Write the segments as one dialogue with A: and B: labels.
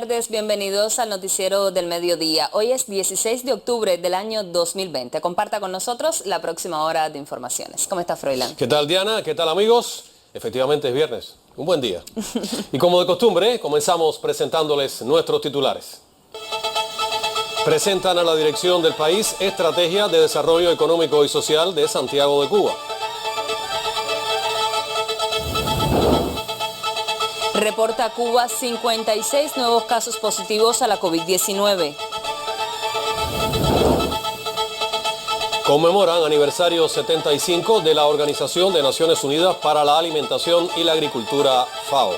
A: tardes, bienvenidos al noticiero del mediodía. Hoy es 16 de octubre del año 2020. Comparta con nosotros la próxima hora de informaciones. ¿Cómo está, Froilán?
B: ¿Qué tal, Diana? ¿Qué tal, amigos? Efectivamente es viernes. Un buen día. Y como de costumbre, comenzamos presentándoles nuestros titulares. Presentan a la dirección del país Estrategia de Desarrollo Económico y Social de Santiago de Cuba.
A: Reporta Cuba 56 nuevos casos positivos a la COVID-19.
B: Conmemoran aniversario 75 de la Organización de Naciones Unidas para la Alimentación y la Agricultura, FAO.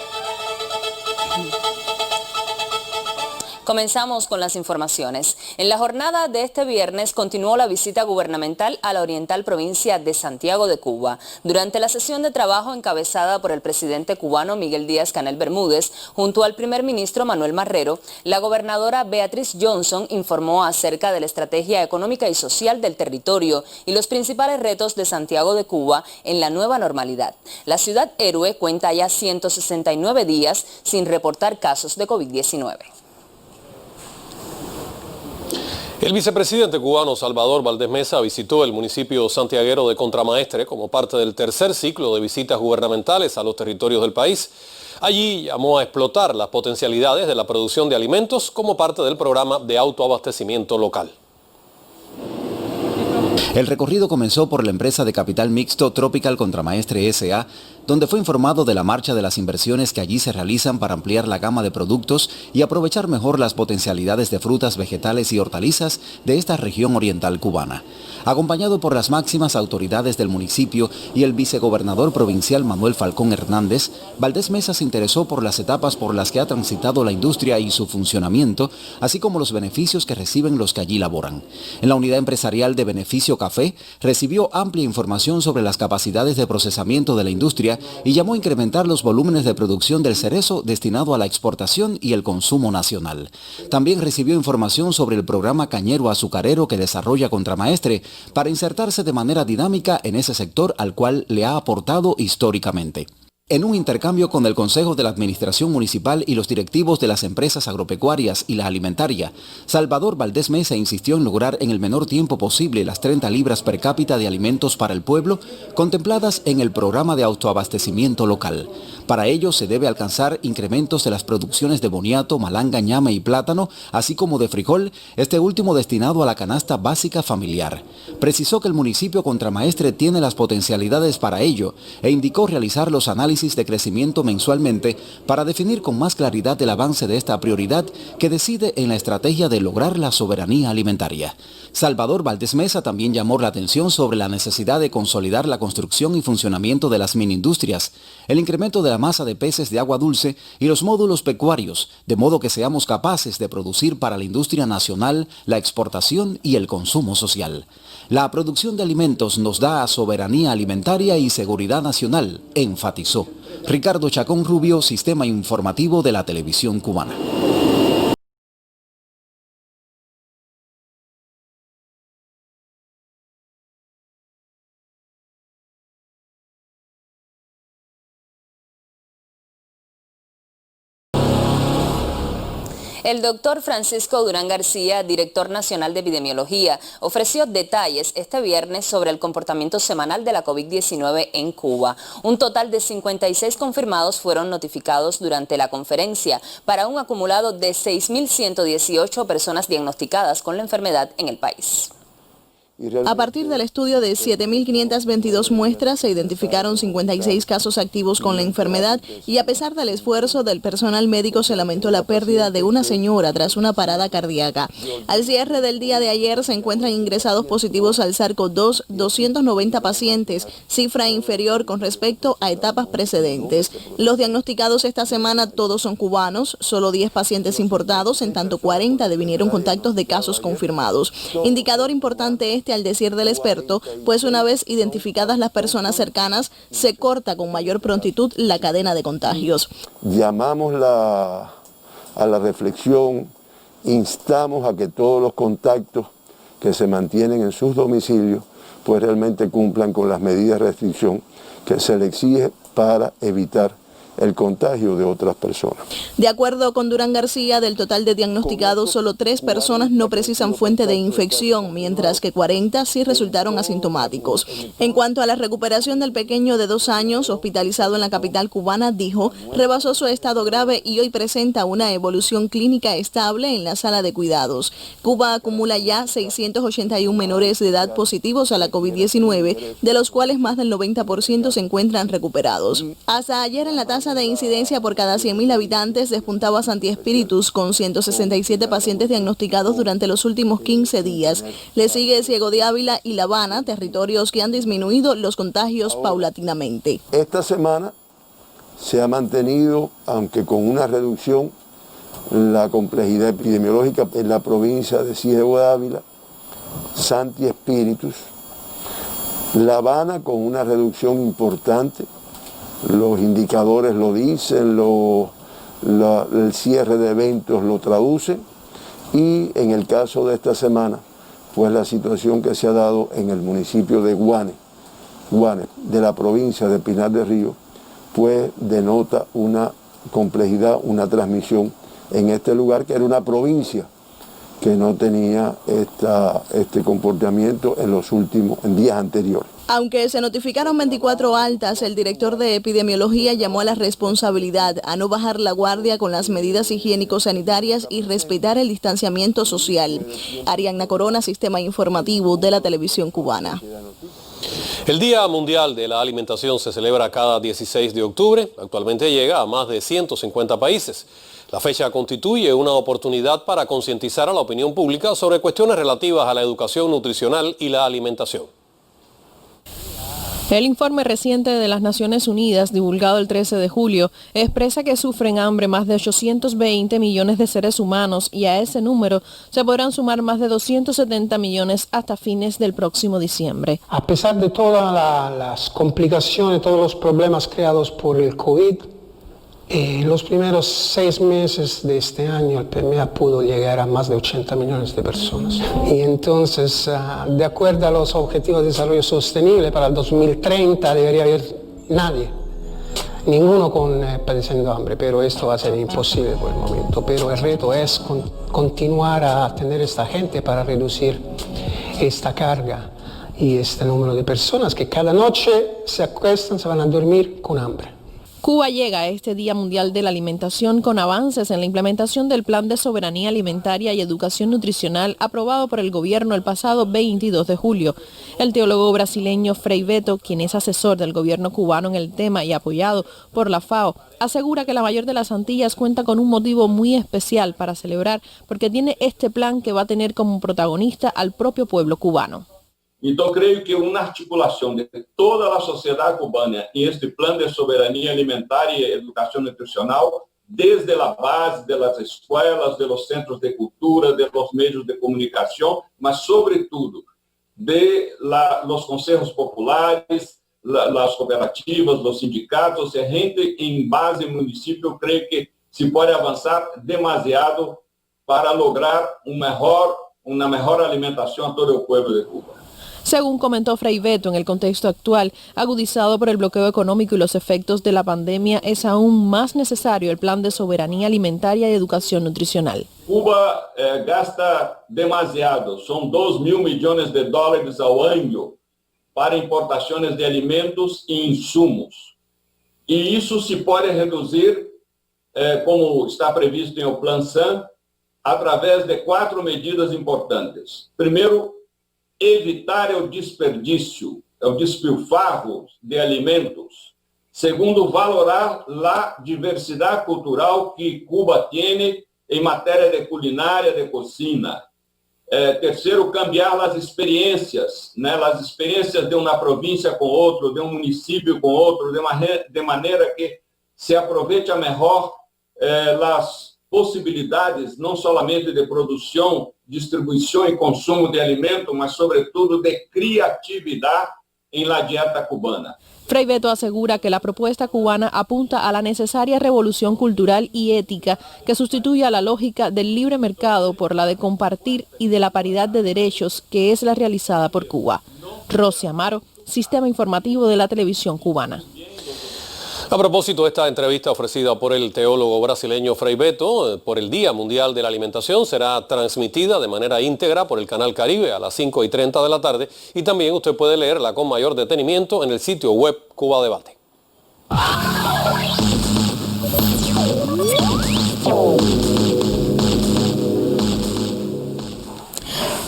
A: Comenzamos con las informaciones. En la jornada de este viernes continuó la visita gubernamental a la oriental provincia de Santiago de Cuba. Durante la sesión de trabajo encabezada por el presidente cubano Miguel Díaz-Canel Bermúdez, junto al primer ministro Manuel Marrero, la gobernadora Beatriz Johnson informó acerca de la estrategia económica y social del territorio y los principales retos de Santiago de Cuba en la nueva normalidad. La ciudad héroe cuenta ya 169 días sin reportar casos de COVID-19.
B: El vicepresidente cubano Salvador Valdés Mesa visitó el municipio santiaguero de Contramaestre como parte del tercer ciclo de visitas gubernamentales a los territorios del país. Allí llamó a explotar las potencialidades de la producción de alimentos como parte del programa de autoabastecimiento local.
C: El recorrido comenzó por la empresa de capital mixto Tropical Contramaestre S.A., donde fue informado de la marcha de las inversiones que allí se realizan para ampliar la gama de productos y aprovechar mejor las potencialidades de frutas, vegetales y hortalizas de esta región oriental cubana. Acompañado por las máximas autoridades del municipio y el vicegobernador provincial Manuel Falcón Hernández, Valdés Mesa se interesó por las etapas por las que ha transitado la industria y su funcionamiento, así como los beneficios que reciben los que allí laboran. En la unidad empresarial de Beneficio Café, recibió amplia información sobre las capacidades de procesamiento de la industria y llamó a incrementar los volúmenes de producción del cerezo destinado a la exportación y el consumo nacional. También recibió información sobre el programa cañero azucarero que desarrolla Contramaestre para insertarse de manera dinámica en ese sector al cual le ha aportado históricamente. En un intercambio con el Consejo de la Administración Municipal y los directivos de las empresas agropecuarias y la alimentaria, Salvador Valdés Mesa insistió en lograr en el menor tiempo posible las 30 libras per cápita de alimentos para el pueblo contempladas en el programa de autoabastecimiento local. Para ello se debe alcanzar incrementos de las producciones de boniato, malanga, ñame y plátano, así como de frijol, este último destinado a la canasta básica familiar. Precisó que el municipio Contramaestre tiene las potencialidades para ello e indicó realizar los análisis de crecimiento mensualmente para definir con más claridad el avance de esta prioridad que decide en la estrategia de lograr la soberanía alimentaria. Salvador Valdés Mesa también llamó la atención sobre la necesidad de consolidar la construcción y funcionamiento de las mini-industrias, el incremento de la masa de peces de agua dulce y los módulos pecuarios, de modo que seamos capaces de producir para la industria nacional, la exportación y el consumo social. La producción de alimentos nos da soberanía alimentaria y seguridad nacional, enfatizó. Ricardo Chacón Rubio, Sistema Informativo de la Televisión Cubana.
A: El doctor Francisco Durán García, director nacional de epidemiología, ofreció detalles este viernes sobre el comportamiento semanal de la COVID-19 en Cuba. Un total de 56 confirmados fueron notificados durante la conferencia, para un acumulado de 6.118 personas diagnosticadas con la enfermedad en el país.
D: A partir del estudio de 7.522 muestras se identificaron 56 casos activos con la enfermedad y a pesar del esfuerzo del personal médico se lamentó la pérdida de una señora tras una parada cardíaca. Al cierre del día de ayer se encuentran ingresados positivos al SARS-CoV-2 290 pacientes, cifra inferior con respecto a etapas precedentes. Los diagnosticados esta semana todos son cubanos, solo 10 pacientes importados, en tanto 40 devinieron contactos de casos confirmados. Indicador importante al decir del experto, pues una vez identificadas las personas cercanas, se corta con mayor prontitud la cadena de contagios.
E: Llamamos a la reflexión, instamos a que todos los contactos que se mantienen en sus domicilios, pues realmente cumplan con las medidas de restricción que se les exige para evitar el contagio de otras personas.
D: De acuerdo con Durán García, del total de diagnosticados, solo 3 personas no precisan fuente de infección, mientras que 40 sí resultaron asintomáticos. En cuanto a la recuperación del pequeño de 2 años, hospitalizado en la capital cubana, dijo, rebasó su estado grave y hoy presenta una evolución clínica estable en la sala de cuidados. Cuba acumula ya 681 menores de edad positivos a la COVID-19, de los cuales más del 90% se encuentran recuperados. Hasta ayer en la tasa de incidencia por cada 100.000 habitantes despuntaba Santi Espíritus con 167 pacientes diagnosticados durante los últimos 15 días. Le sigue Ciego de Ávila y La Habana, territorios que han disminuido los contagios paulatinamente.
E: Esta semana se ha mantenido, aunque con una reducción, la complejidad epidemiológica en la provincia de Ciego de Ávila, Santi Espíritus, La Habana con una reducción importante. Los indicadores lo dicen, el cierre de eventos lo traduce, y en el caso de esta semana, pues la situación que se ha dado en el municipio de Guane, de la provincia de Pinar del Río, pues denota una complejidad, una transmisión en este lugar, que era una provincia que no tenía este comportamiento en días anteriores.
D: Aunque se notificaron 24 altas, el director de epidemiología llamó a la responsabilidad, a no bajar la guardia con las medidas higiénico-sanitarias y respetar el distanciamiento social. Ariadna Corona, Sistema Informativo de la Televisión Cubana.
B: El Día Mundial de la Alimentación se celebra cada 16 de octubre. Actualmente llega a más de 150 países. La fecha constituye una oportunidad para concientizar a la opinión pública sobre cuestiones relativas a la educación nutricional y la alimentación.
F: El informe reciente de las Naciones Unidas, divulgado el 13 de julio, expresa que sufren hambre más de 820 millones de seres humanos y a ese número se podrán sumar más de 270 millones hasta fines del próximo diciembre.
G: A pesar de todas las complicaciones, todos los problemas creados por el COVID, en los primeros 6 meses de este año el PMA pudo llegar a más de 80 millones de personas. Y entonces, de acuerdo a los Objetivos de Desarrollo Sostenible, para el 2030 debería haber ninguno padeciendo hambre, pero esto va a ser imposible por el momento. Pero el reto es continuar a tener esta gente para reducir esta carga y este número de personas que cada noche se acuestan, se van a dormir con hambre.
F: Cuba llega a este Día Mundial de la Alimentación con avances en la implementación del Plan de Soberanía Alimentaria y Educación Nutricional aprobado por el gobierno el pasado 22 de julio. El teólogo brasileño Frei Beto, quien es asesor del gobierno cubano en el tema y apoyado por la FAO, asegura que la mayor de las Antillas cuenta con un motivo muy especial para celebrar porque tiene este plan que va a tener como protagonista al propio pueblo cubano.
H: Então, creio que uma articulação de toda a sociedade cubana em este plano de soberania alimentar e educação nutricional, desde a base das escolas, dos centros de cultura, dos meios de comunicação, mas, sobretudo, los conselhos populares, as cooperativas, os sindicatos, a gente em base município, creio que se pode avançar demasiado para lograr uma melhor alimentação a todo o povo de Cuba.
F: Según comentó Frei Beto, en el contexto actual, agudizado por el bloqueo económico y los efectos de la pandemia, es aún más necesario el plan de soberanía alimentaria y educación nutricional.
H: Cuba gasta demasiado, son 2.000 millones de dólares ao ano para importações de alimentos e insumos. E isso se pode reduzir, como está previsto em o Plan SAM, através de 4 medidas importantes. Primeiro, evitar o desperdício, o despilfarro de alimentos. Segundo, valorar a diversidade cultural que Cuba tem em matéria de culinária, de cocina. Terceiro, cambiar as experiências, as experiências de uma província com outro, de um município com outro, de maneira que se aproveite a melhor as possibilidades, não somente de produção, distribuição e consumo de alimento, mas, sobretudo, de criatividade en la dieta cubana.
F: Frei Beto asegura que la propuesta cubana apunta a la necesaria revolución cultural y ética que sustituye a la lógica del libre mercado por la de compartir y de la paridad de derechos que es la realizada por Cuba. Rosy Amaro, Sistema Informativo de la Televisión Cubana.
B: A propósito de esta entrevista ofrecida por el teólogo brasileño Frei Beto por el Día Mundial de la Alimentación, será transmitida de manera íntegra por el Canal Caribe a las 5:30 de la tarde y también usted puede leerla con mayor detenimiento en el sitio web Cuba Debate.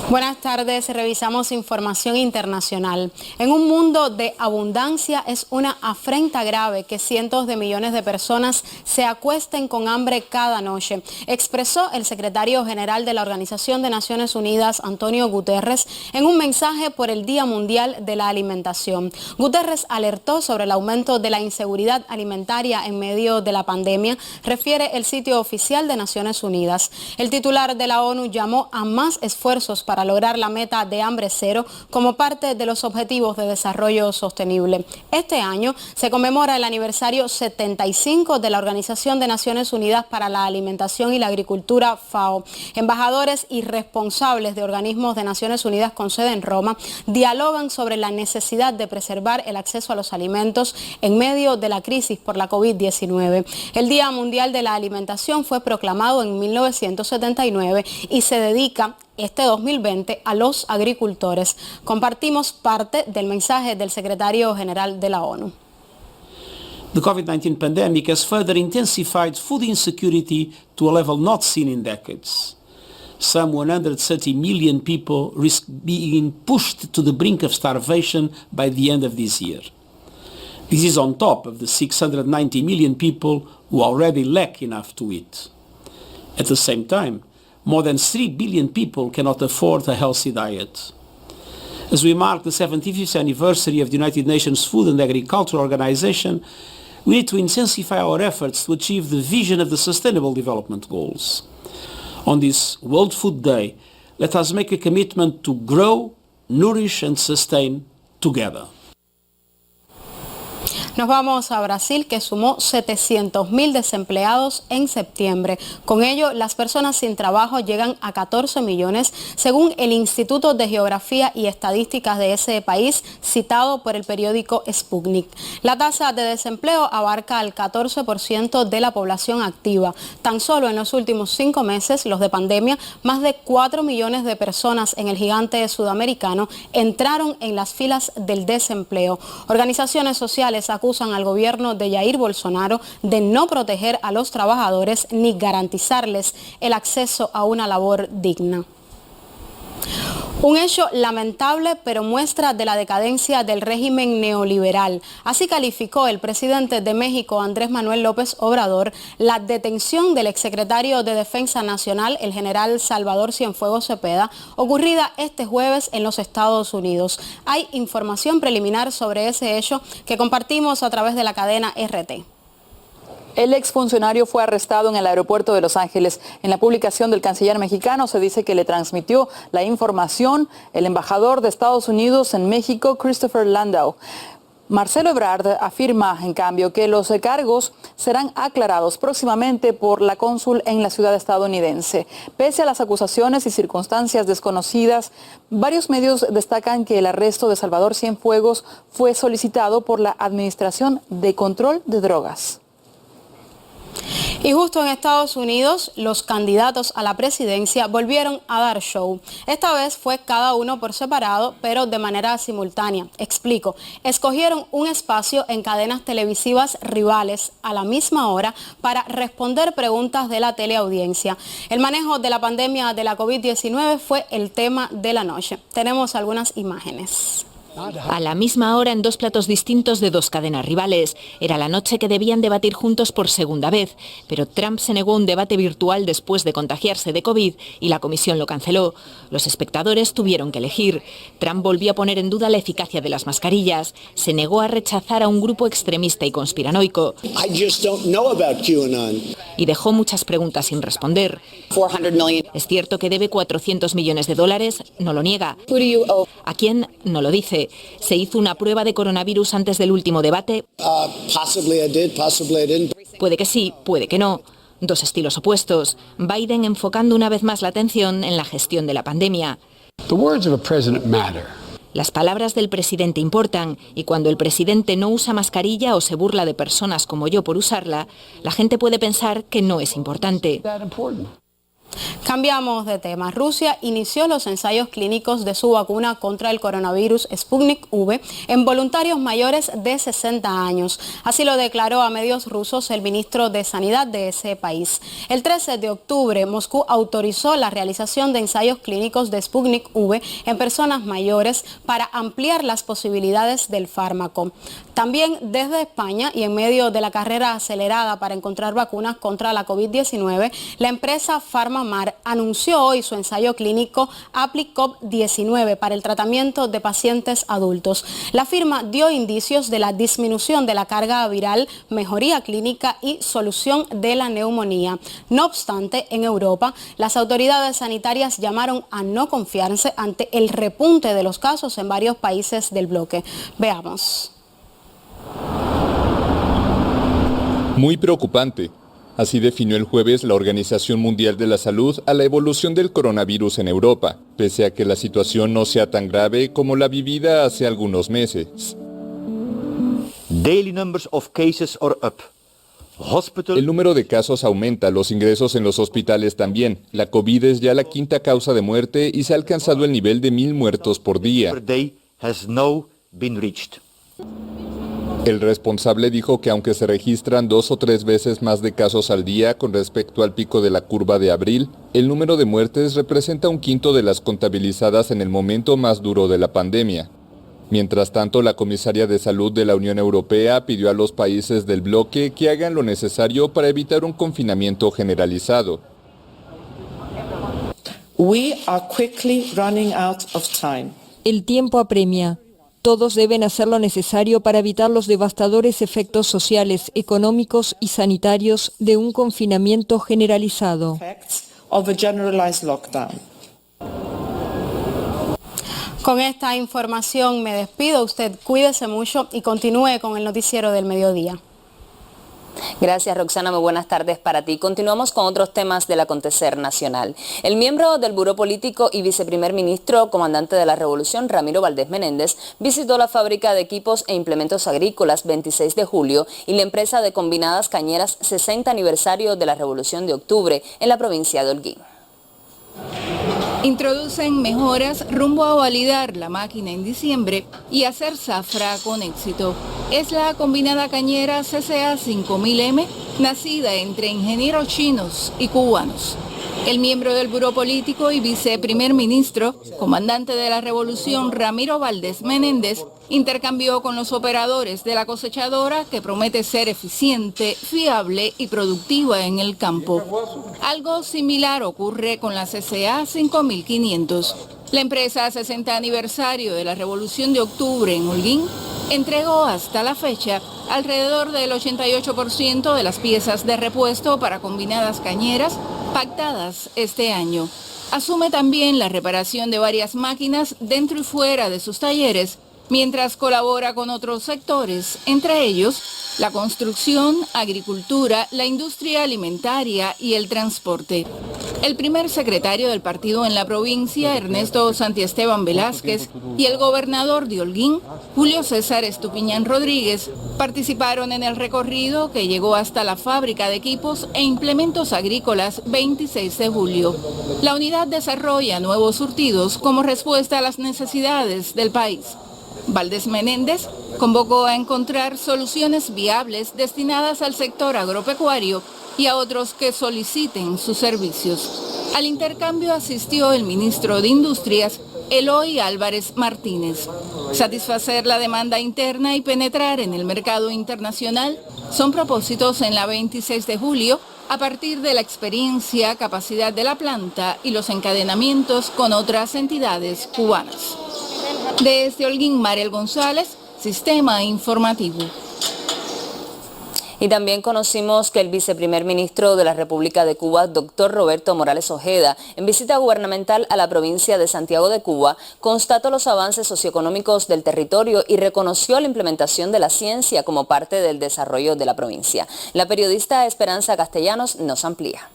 I: Buenas tardes, revisamos información internacional. En un mundo de abundancia es una afrenta grave que cientos de millones de personas se acuesten con hambre cada noche, expresó el secretario general de la Organización de Naciones Unidas, Antonio Guterres, en un mensaje por el Día Mundial de la Alimentación. Guterres alertó sobre el aumento de la inseguridad alimentaria en medio de la pandemia, refiere el sitio oficial de Naciones Unidas. El titular de la ONU llamó a más esfuerzos para lograr la meta de hambre cero como parte de los Objetivos de Desarrollo Sostenible. Este año se conmemora el aniversario 75 de la Organización de Naciones Unidas para la Alimentación y la Agricultura, FAO. Embajadores y responsables de organismos de Naciones Unidas con sede en Roma dialogan sobre la necesidad de preservar el acceso a los alimentos en medio de la crisis por la COVID-19. El Día Mundial de la Alimentación fue proclamado en 1979 y se dedica este 2020 a los agricultores. Compartimos parte del mensaje del secretario general de la ONU.
J: The COVID-19 pandemic has further intensified food insecurity to a level not seen in decades. Some 130 million people risk being pushed to the brink of starvation by the end of this year. This is on top of the 690 million people who already lack enough to eat. At the same time, more than 3 billion people cannot afford a healthy diet. As we mark the 75th anniversary of the United Nations Food and Agriculture Organization, we need to intensify our efforts to achieve the vision of the Sustainable Development Goals. On this World Food Day, let us make a commitment to grow, nourish and sustain together.
I: Nos vamos a Brasil, que sumó 700.000 desempleados en septiembre. Con ello, las personas sin trabajo llegan a 14 millones, según el Instituto de Geografía y Estadísticas de ese país, citado por el periódico Sputnik. La tasa de desempleo abarca al 14% de la población activa. Tan solo en los últimos 5 meses, los de pandemia, más de 4 millones de personas en el gigante sudamericano entraron en las filas del desempleo. Organizaciones sociales acusan al gobierno de Jair Bolsonaro de no proteger a los trabajadores ni garantizarles el acceso a una labor digna. Un hecho lamentable, pero muestra de la decadencia del régimen neoliberal. Así calificó el presidente de México, Andrés Manuel López Obrador, la detención del exsecretario de Defensa Nacional, el general Salvador Cienfuegos Cepeda, ocurrida este jueves en los Estados Unidos. Hay información preliminar sobre ese hecho que compartimos a través de la cadena RT.
K: El exfuncionario fue arrestado en el aeropuerto de Los Ángeles. En la publicación del canciller mexicano se dice que le transmitió la información el embajador de Estados Unidos en México, Christopher Landau. Marcelo Ebrard afirma, en cambio, que los cargos serán aclarados próximamente por la cónsul en la ciudad estadounidense. Pese a las acusaciones y circunstancias desconocidas, varios medios destacan que el arresto de Salvador Cienfuegos fue solicitado por la Administración de Control de Drogas.
I: Y justo en Estados Unidos, los candidatos a la presidencia volvieron a dar show. Esta vez fue cada uno por separado, pero de manera simultánea. Explico. Escogieron un espacio en cadenas televisivas rivales a la misma hora para responder preguntas de la teleaudiencia. El manejo de la pandemia de la COVID-19 fue el tema de la noche. Tenemos algunas imágenes.
L: A la misma hora en 2 platos distintos de 2 cadenas rivales. Era la noche que debían debatir juntos por segunda vez, pero Trump se negó a un debate virtual después de contagiarse de COVID y la comisión lo canceló. Los espectadores tuvieron que elegir. Trump volvió a poner en duda la eficacia de las mascarillas. Se negó a rechazar a un grupo extremista y conspiranoico. Y dejó muchas preguntas sin responder. ¿Es cierto que debe $400 millones? No lo niega. ¿A quién? No lo dice. ¿Se hizo una prueba de coronavirus antes del último debate? Puede que sí, puede que no. 2 estilos opuestos. Biden enfocando una vez más la atención en la gestión de la pandemia. Las palabras del presidente importan y cuando el presidente no usa mascarilla o se burla de personas como yo por usarla, la gente puede pensar que no es importante.
I: Cambiamos de tema. Rusia inició los ensayos clínicos de su vacuna contra el coronavirus Sputnik V en voluntarios mayores de 60 años. Así lo declaró a medios rusos el ministro de Sanidad de ese país. El 13 de octubre, Moscú autorizó la realización de ensayos clínicos de Sputnik V en personas mayores para ampliar las posibilidades del fármaco. También desde España y en medio de la carrera acelerada para encontrar vacunas contra la COVID-19, la empresa PharmaMar anunció hoy su ensayo clínico APLICOP-19 para el tratamiento de pacientes adultos. La firma dio indicios de la disminución de la carga viral, mejoría clínica y solución de la neumonía. No obstante, en Europa, las autoridades sanitarias llamaron a no confiarse ante el repunte de los casos en varios países del bloque. Veamos.
M: Muy preocupante. Así definió el jueves la Organización Mundial de la Salud a la evolución del coronavirus en Europa, pese a que la situación no sea tan grave como la vivida hace algunos meses.
N: Daily numbers of cases are up.
M: El número de casos aumenta, los ingresos en los hospitales también. La COVID es ya la quinta causa de muerte y se ha alcanzado el nivel de 1.000 muertos por día. El responsable dijo que aunque se registran 2 o 3 veces más de casos al día con respecto al pico de la curva de abril, el número de muertes representa 1/5 de las contabilizadas en el momento más duro de la pandemia. Mientras tanto, la comisaria de Salud de la Unión Europea pidió a los países del bloque que hagan lo necesario para evitar un confinamiento generalizado.
O: El tiempo apremia. Todos deben hacer lo necesario para evitar los devastadores efectos sociales, económicos y sanitarios de un confinamiento generalizado.
I: Con esta información me despido. Usted cuídese mucho y continúe con el noticiero del mediodía.
A: Gracias, Roxana. Muy buenas tardes para ti. Continuamos con otros temas del acontecer nacional. El miembro del Buró Político y viceprimer ministro, comandante de la Revolución, Ramiro Valdés Menéndez, visitó la fábrica de equipos e implementos agrícolas 26 de julio y la empresa de combinadas cañeras 60 aniversario de la Revolución de Octubre en la provincia de Holguín.
P: Introducen mejoras rumbo a validar la máquina en diciembre y hacer zafra con éxito. Es la combinada cañera CCA 5000M, nacida entre ingenieros chinos y cubanos. El miembro del Buró Político y viceprimer ministro, comandante de la Revolución, Ramiro Valdés Menéndez, intercambió con los operadores de la cosechadora, que promete ser eficiente, fiable y productiva en el campo. Algo similar ocurre con la CCA 5500. La empresa 60 aniversario de la Revolución de Octubre en Holguín entregó hasta la fecha alrededor del 88% de las piezas de repuesto para combinadas cañeras pactadas este año. Asume también la reparación de varias máquinas dentro y fuera de sus talleres, mientras colabora con otros sectores, entre ellos la construcción, agricultura, la industria alimentaria y el transporte. El primer secretario del partido en la provincia, Ernesto Santiesteban Velázquez, y el gobernador de Holguín, Julio César Estupiñán Rodríguez, participaron en el recorrido que llegó hasta la fábrica de equipos e implementos agrícolas 26 de julio. La unidad desarrolla nuevos surtidos como respuesta a las necesidades del país. Valdés Menéndez convocó a encontrar soluciones viables destinadas al sector agropecuario y a otros que soliciten sus servicios. Al intercambio asistió el ministro de Industrias, Eloy Álvarez Martínez. Satisfacer la demanda interna y penetrar en el mercado internacional son propósitos en la 26 de julio a partir de la experiencia, capacidad de la planta y los encadenamientos con otras entidades cubanas. Desde Holguín, Mariel González, Sistema Informativo.
A: Y también conocimos que el viceprimer ministro de la República de Cuba, doctor Roberto Morales Ojeda, en visita gubernamental a la provincia de Santiago de Cuba, constató los avances socioeconómicos del territorio y reconoció la implementación de la ciencia como parte del desarrollo de la provincia. La periodista Esperanza Castellanos nos amplía.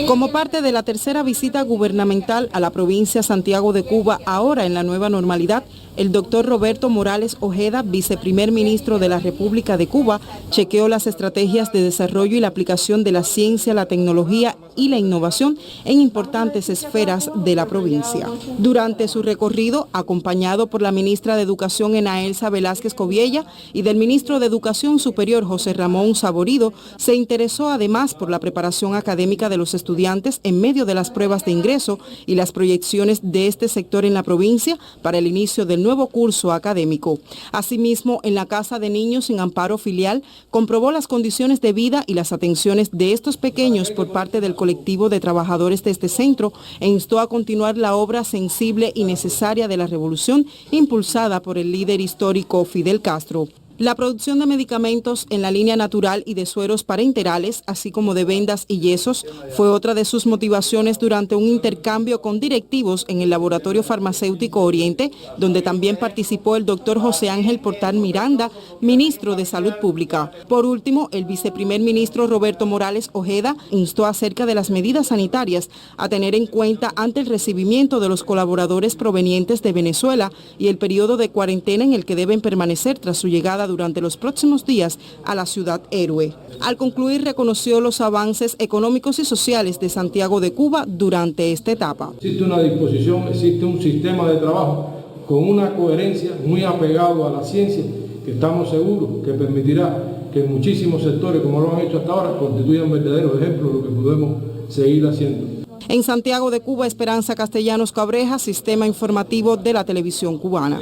Q: Como parte de la tercera visita gubernamental a la provincia Santiago de Cuba, ahora en la nueva normalidad, el doctor Roberto Morales Ojeda, viceprimer ministro de la República de Cuba, chequeó las estrategias de desarrollo y la aplicación de la ciencia, la tecnología y la innovación en importantes esferas de la provincia. Durante su recorrido, acompañado por la ministra de Educación Enaelsa Velázquez Coviella y del ministro de Educación Superior José Ramón Saborido, se interesó además por la preparación académica de los estudiantes en medio de las pruebas de ingreso y las proyecciones de este sector en la provincia para el inicio del nuevo curso académico. Asimismo, en la Casa de Niños sin Amparo Filial, comprobó las condiciones de vida y las atenciones de estos pequeños por parte del colectivo de trabajadores de este centro e instó a continuar la obra sensible y necesaria de la revolución impulsada por el líder histórico Fidel Castro. La producción de medicamentos en la línea natural y de sueros parenterales, así como de vendas y yesos, fue otra de sus motivaciones durante un intercambio con directivos en el Laboratorio Farmacéutico Oriente, donde también participó el doctor José Ángel Portal Miranda, ministro de Salud Pública. Por último, el viceprimer ministro Roberto Morales Ojeda instó acerca de las medidas sanitarias a tener en cuenta ante el recibimiento de los colaboradores provenientes de Venezuela y el periodo de cuarentena en el que deben permanecer tras su llegada durante los próximos días a la ciudad héroe. Al concluir, reconoció los avances económicos y sociales de Santiago de Cuba durante esta etapa.
R: Existe una disposición, existe un sistema de trabajo con una coherencia muy apegado a la ciencia que estamos seguros que permitirá que muchísimos sectores, como lo han hecho hasta ahora, constituyan verdaderos ejemplos de lo que podemos seguir haciendo.
Q: En Santiago de Cuba, Esperanza Castellanos Cabreja, Sistema Informativo de la Televisión Cubana.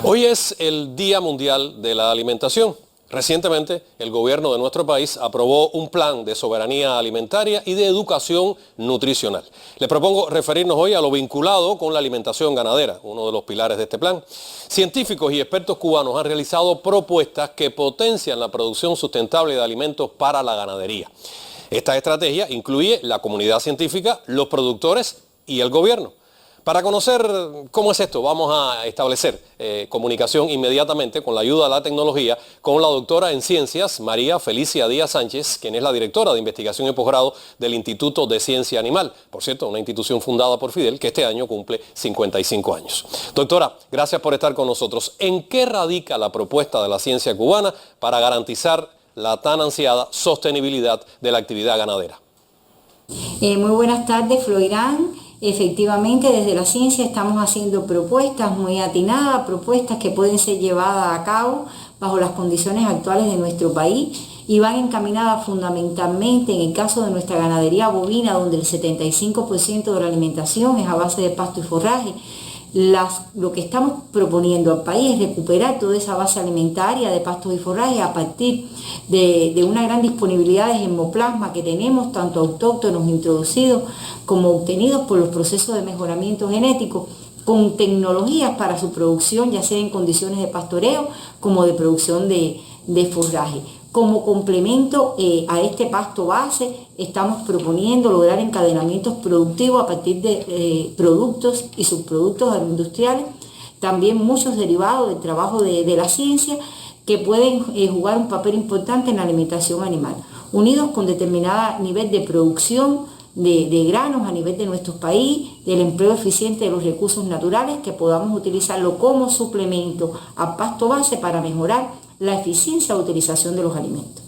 B: Hoy es el Día Mundial de la Alimentación. Recientemente, el gobierno de nuestro país aprobó un plan de soberanía alimentaria y de educación nutricional. Le propongo referirnos hoy a lo vinculado con la alimentación ganadera, uno de los pilares de este plan. Científicos y expertos cubanos han realizado propuestas que potencian la producción sustentable de alimentos para la ganadería. Esta estrategia incluye la comunidad científica, los productores y el gobierno. Para conocer cómo es esto, vamos a establecer comunicación inmediatamente con la ayuda de la tecnología con la doctora en ciencias María Felicia Díaz Sánchez, quien es la directora de investigación y posgrado del Instituto de Ciencia Animal. Por cierto, una institución fundada por Fidel que este año cumple 55 años. Doctora, gracias por estar con nosotros. ¿En qué radica la propuesta de la ciencia cubana para garantizar la tan ansiada sostenibilidad de la actividad ganadera?
S: Muy buenas tardes, Floirán. Efectivamente, desde la ciencia estamos haciendo propuestas muy atinadas, propuestas que pueden ser llevadas a cabo bajo las condiciones actuales de nuestro país y van encaminadas fundamentalmente en el caso de nuestra ganadería bovina, donde el 75% de la alimentación es a base de pasto y forraje. Lo que estamos proponiendo al país es recuperar toda esa base alimentaria de pastos y forrajes a partir de una gran disponibilidad de germoplasma que tenemos, tanto autóctonos introducidos como obtenidos por los procesos de mejoramiento genético, con tecnologías para su producción, ya sea en condiciones de pastoreo como de producción de forraje. Como complemento a este pasto base, estamos proponiendo lograr encadenamientos productivos a partir de productos y subproductos agroindustriales, también muchos derivados del trabajo de la ciencia que pueden jugar un papel importante en la alimentación animal, unidos con determinado nivel de producción de granos a nivel de nuestro país, del empleo eficiente de los recursos naturales, que podamos utilizarlo como suplemento al pasto base para mejorar la eficiencia de utilización de los alimentos.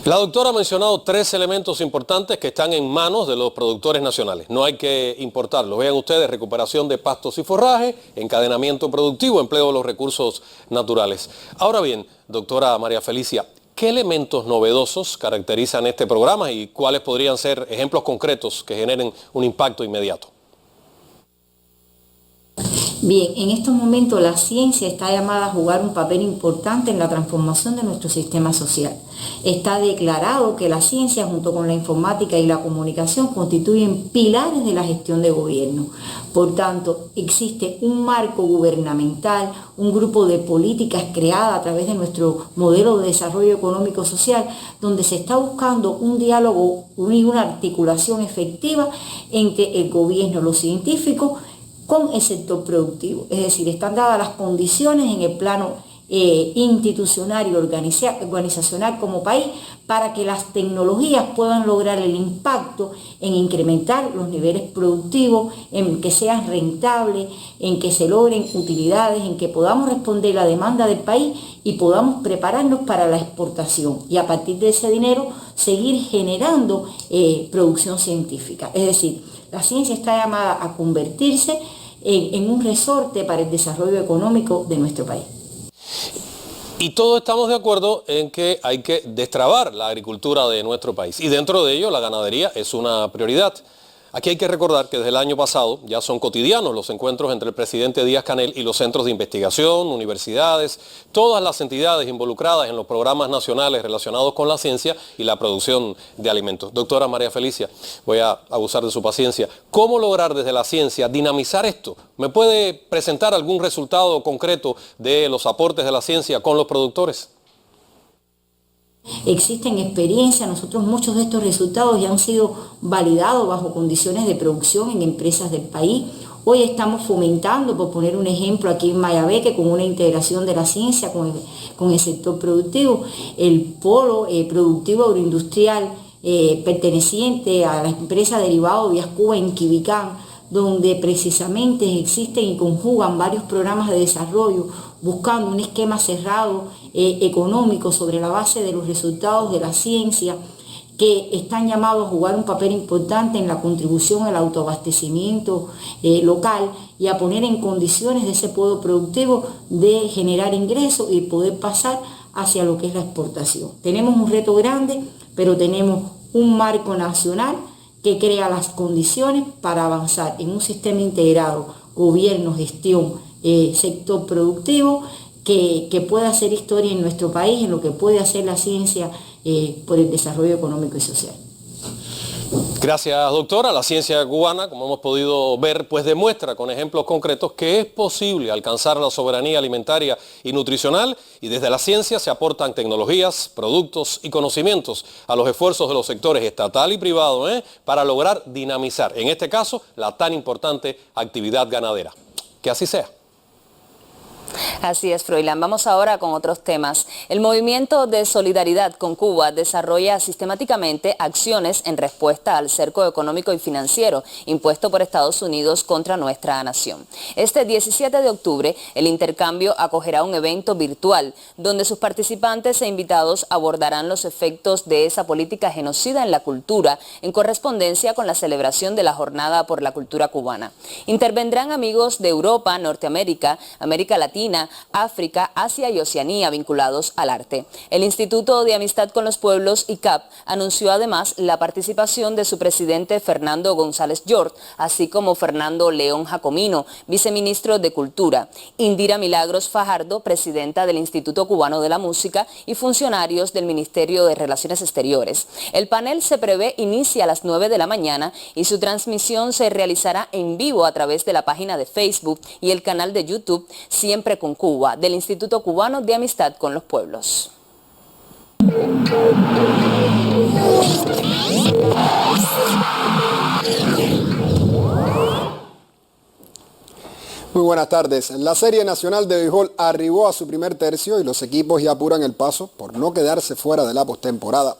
B: La doctora ha mencionado 3 elementos importantes que están en manos de los productores nacionales. No hay que importarlos. Vean ustedes, recuperación de pastos y forraje, encadenamiento productivo, empleo de los recursos naturales. Ahora bien, doctora María Felicia, ¿qué elementos novedosos caracterizan este programa y cuáles podrían ser ejemplos concretos que generen un impacto inmediato?
S: Bien, en estos momentos la ciencia está llamada a jugar un papel importante en la transformación de nuestro sistema social. Está declarado que la ciencia junto con la informática y la comunicación constituyen pilares de la gestión de gobierno. Por tanto, existe un marco gubernamental, un grupo de políticas creadas a través de nuestro modelo de desarrollo económico social, donde se está buscando un diálogo y una articulación efectiva entre el gobierno, los científicos, con el sector productivo. Es decir, están dadas las condiciones en el plano institucional y organizacional como país para que las tecnologías puedan lograr el impacto en incrementar los niveles productivos, en que sean rentables, en que se logren utilidades, en que podamos responder a la demanda del país y podamos prepararnos para la exportación y a partir de ese dinero seguir generando producción científica. Es decir, la ciencia está llamada a convertirse en un resorte para el desarrollo económico de nuestro país.
B: Y todos estamos de acuerdo en que hay que destrabar la agricultura de nuestro país. Y dentro de ello, la ganadería es una prioridad. Aquí hay que recordar que desde el año pasado ya son cotidianos los encuentros entre el presidente Díaz-Canel y los centros de investigación, universidades, todas las entidades involucradas en los programas nacionales relacionados con la ciencia y la producción de alimentos. Doctora María Felicia, voy a abusar de su paciencia. ¿Cómo lograr desde la ciencia dinamizar esto? ¿Me puede presentar algún resultado concreto de los aportes de la ciencia con los productores?
S: Existen experiencias, muchos de estos resultados ya han sido validados bajo condiciones de producción en empresas del país. Hoy estamos fomentando, por poner un ejemplo aquí en Mayabeque, con una integración de la ciencia con el sector productivo, el polo productivo agroindustrial perteneciente a la empresa Derivado Vías Cuba en Quibicán, donde precisamente existen y conjugan varios programas de desarrollo buscando un esquema cerrado económico sobre la base de los resultados de la ciencia, que están llamados a jugar un papel importante en la contribución al autoabastecimiento local y a poner en condiciones de ese polo productivo de generar ingresos y poder pasar hacia lo que es la exportación. Tenemos un reto grande, pero tenemos un marco nacional que crea las condiciones para avanzar en un sistema integrado, gobierno, gestión, sector productivo, que pueda hacer historia en nuestro país, en lo que puede hacer la ciencia por el desarrollo económico y social.
B: Gracias, doctora. La ciencia cubana, como hemos podido ver, pues demuestra con ejemplos concretos que es posible alcanzar la soberanía alimentaria y nutricional, y desde la ciencia se aportan tecnologías, productos y conocimientos a los esfuerzos de los sectores estatal y privado para lograr dinamizar, en este caso, la tan importante actividad ganadera. Que así sea.
A: Así es, Froilán. Vamos ahora con otros temas. El Movimiento de Solidaridad con Cuba desarrolla sistemáticamente acciones en respuesta al cerco económico y financiero impuesto por Estados Unidos contra nuestra nación. Este 17 de octubre, el intercambio acogerá un evento virtual donde sus participantes e invitados abordarán los efectos de esa política genocida en la cultura en correspondencia con la celebración de la Jornada por la Cultura Cubana. Intervendrán amigos de Europa, Norteamérica, América Latina, África, Asia y Oceanía vinculados al arte. El Instituto de Amistad con los Pueblos, ICAP, anunció además la participación de su presidente Fernando González Yort, así como Fernando León Jacomino, viceministro de Cultura, Indira Milagros Fajardo, presidenta del Instituto Cubano de la Música, y funcionarios del Ministerio de Relaciones Exteriores. El panel se prevé inicia a las 9 de la mañana y su transmisión se realizará en vivo a través de la página de Facebook y el canal de YouTube Siempre con Cuba, del Instituto Cubano de Amistad con los Pueblos.
T: Muy buenas tardes. La Serie Nacional de Béisbol arribó a su primer tercio y los equipos ya apuran el paso por no quedarse fuera de la postemporada.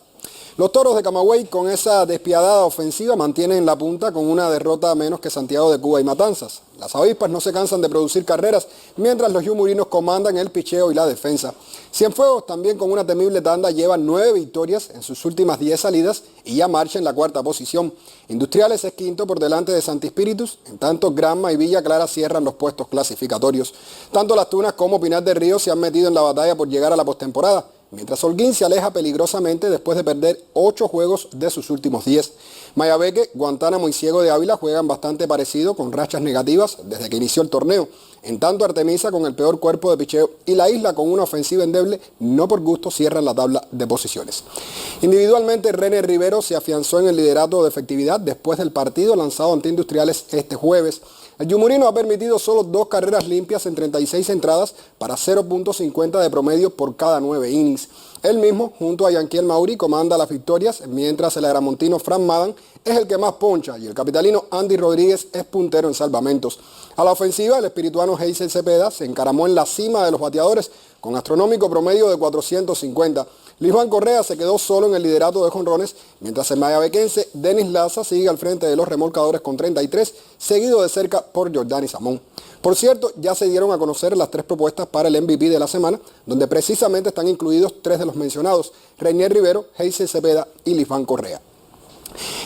T: Los Toros de Camagüey, con esa despiadada ofensiva, mantienen la punta con una derrota menos que Santiago de Cuba y Matanzas. Las avispas no se cansan de producir carreras, mientras los yumurinos comandan el picheo y la defensa. Cienfuegos, también con una temible tanda, lleva 9 victorias en sus últimas 10 salidas y ya marcha en la cuarta posición. Industriales es quinto por delante de Santi Espíritus, en tanto Granma y Villa Clara cierran los puestos clasificatorios. Tanto Las Tunas como Pinar del Río se han metido en la batalla por llegar a la postemporada, mientras Holguín se aleja peligrosamente después de perder 8 juegos de sus últimos 10. Mayabeque, Guantánamo y Ciego de Ávila juegan bastante parecido, con rachas negativas desde que inició el torneo. En tanto, Artemisa, con el peor cuerpo de picheo, y La Isla, con una ofensiva endeble, no por gusto cierran la tabla de posiciones. Individualmente, René Rivero se afianzó en el liderato de efectividad después del partido lanzado ante Industriales este jueves. El yumurino ha permitido solo 2 carreras limpias en 36 entradas para 0.50 de promedio por cada 9 innings. Él mismo, junto a Yanquiel Mauri, comanda las victorias, mientras el agramontino Fran Madan es el que más poncha y el capitalino Andy Rodríguez es puntero en salvamentos. A la ofensiva, el espirituano Heysel Cepeda se encaramó en la cima de los bateadores con astronómico promedio de 450. Luis Juan Correa se quedó solo en el liderato de jonrones, mientras el mayabequense Denis Laza sigue al frente de los remolcadores con 33, seguido de cerca por Jordani Samón. Por cierto, ya se dieron a conocer las 3 propuestas para el MVP de la semana, donde precisamente están incluidos 3 de los mencionados, Reinier Rivero, Heysel Cepeda y Luis Juan Correa.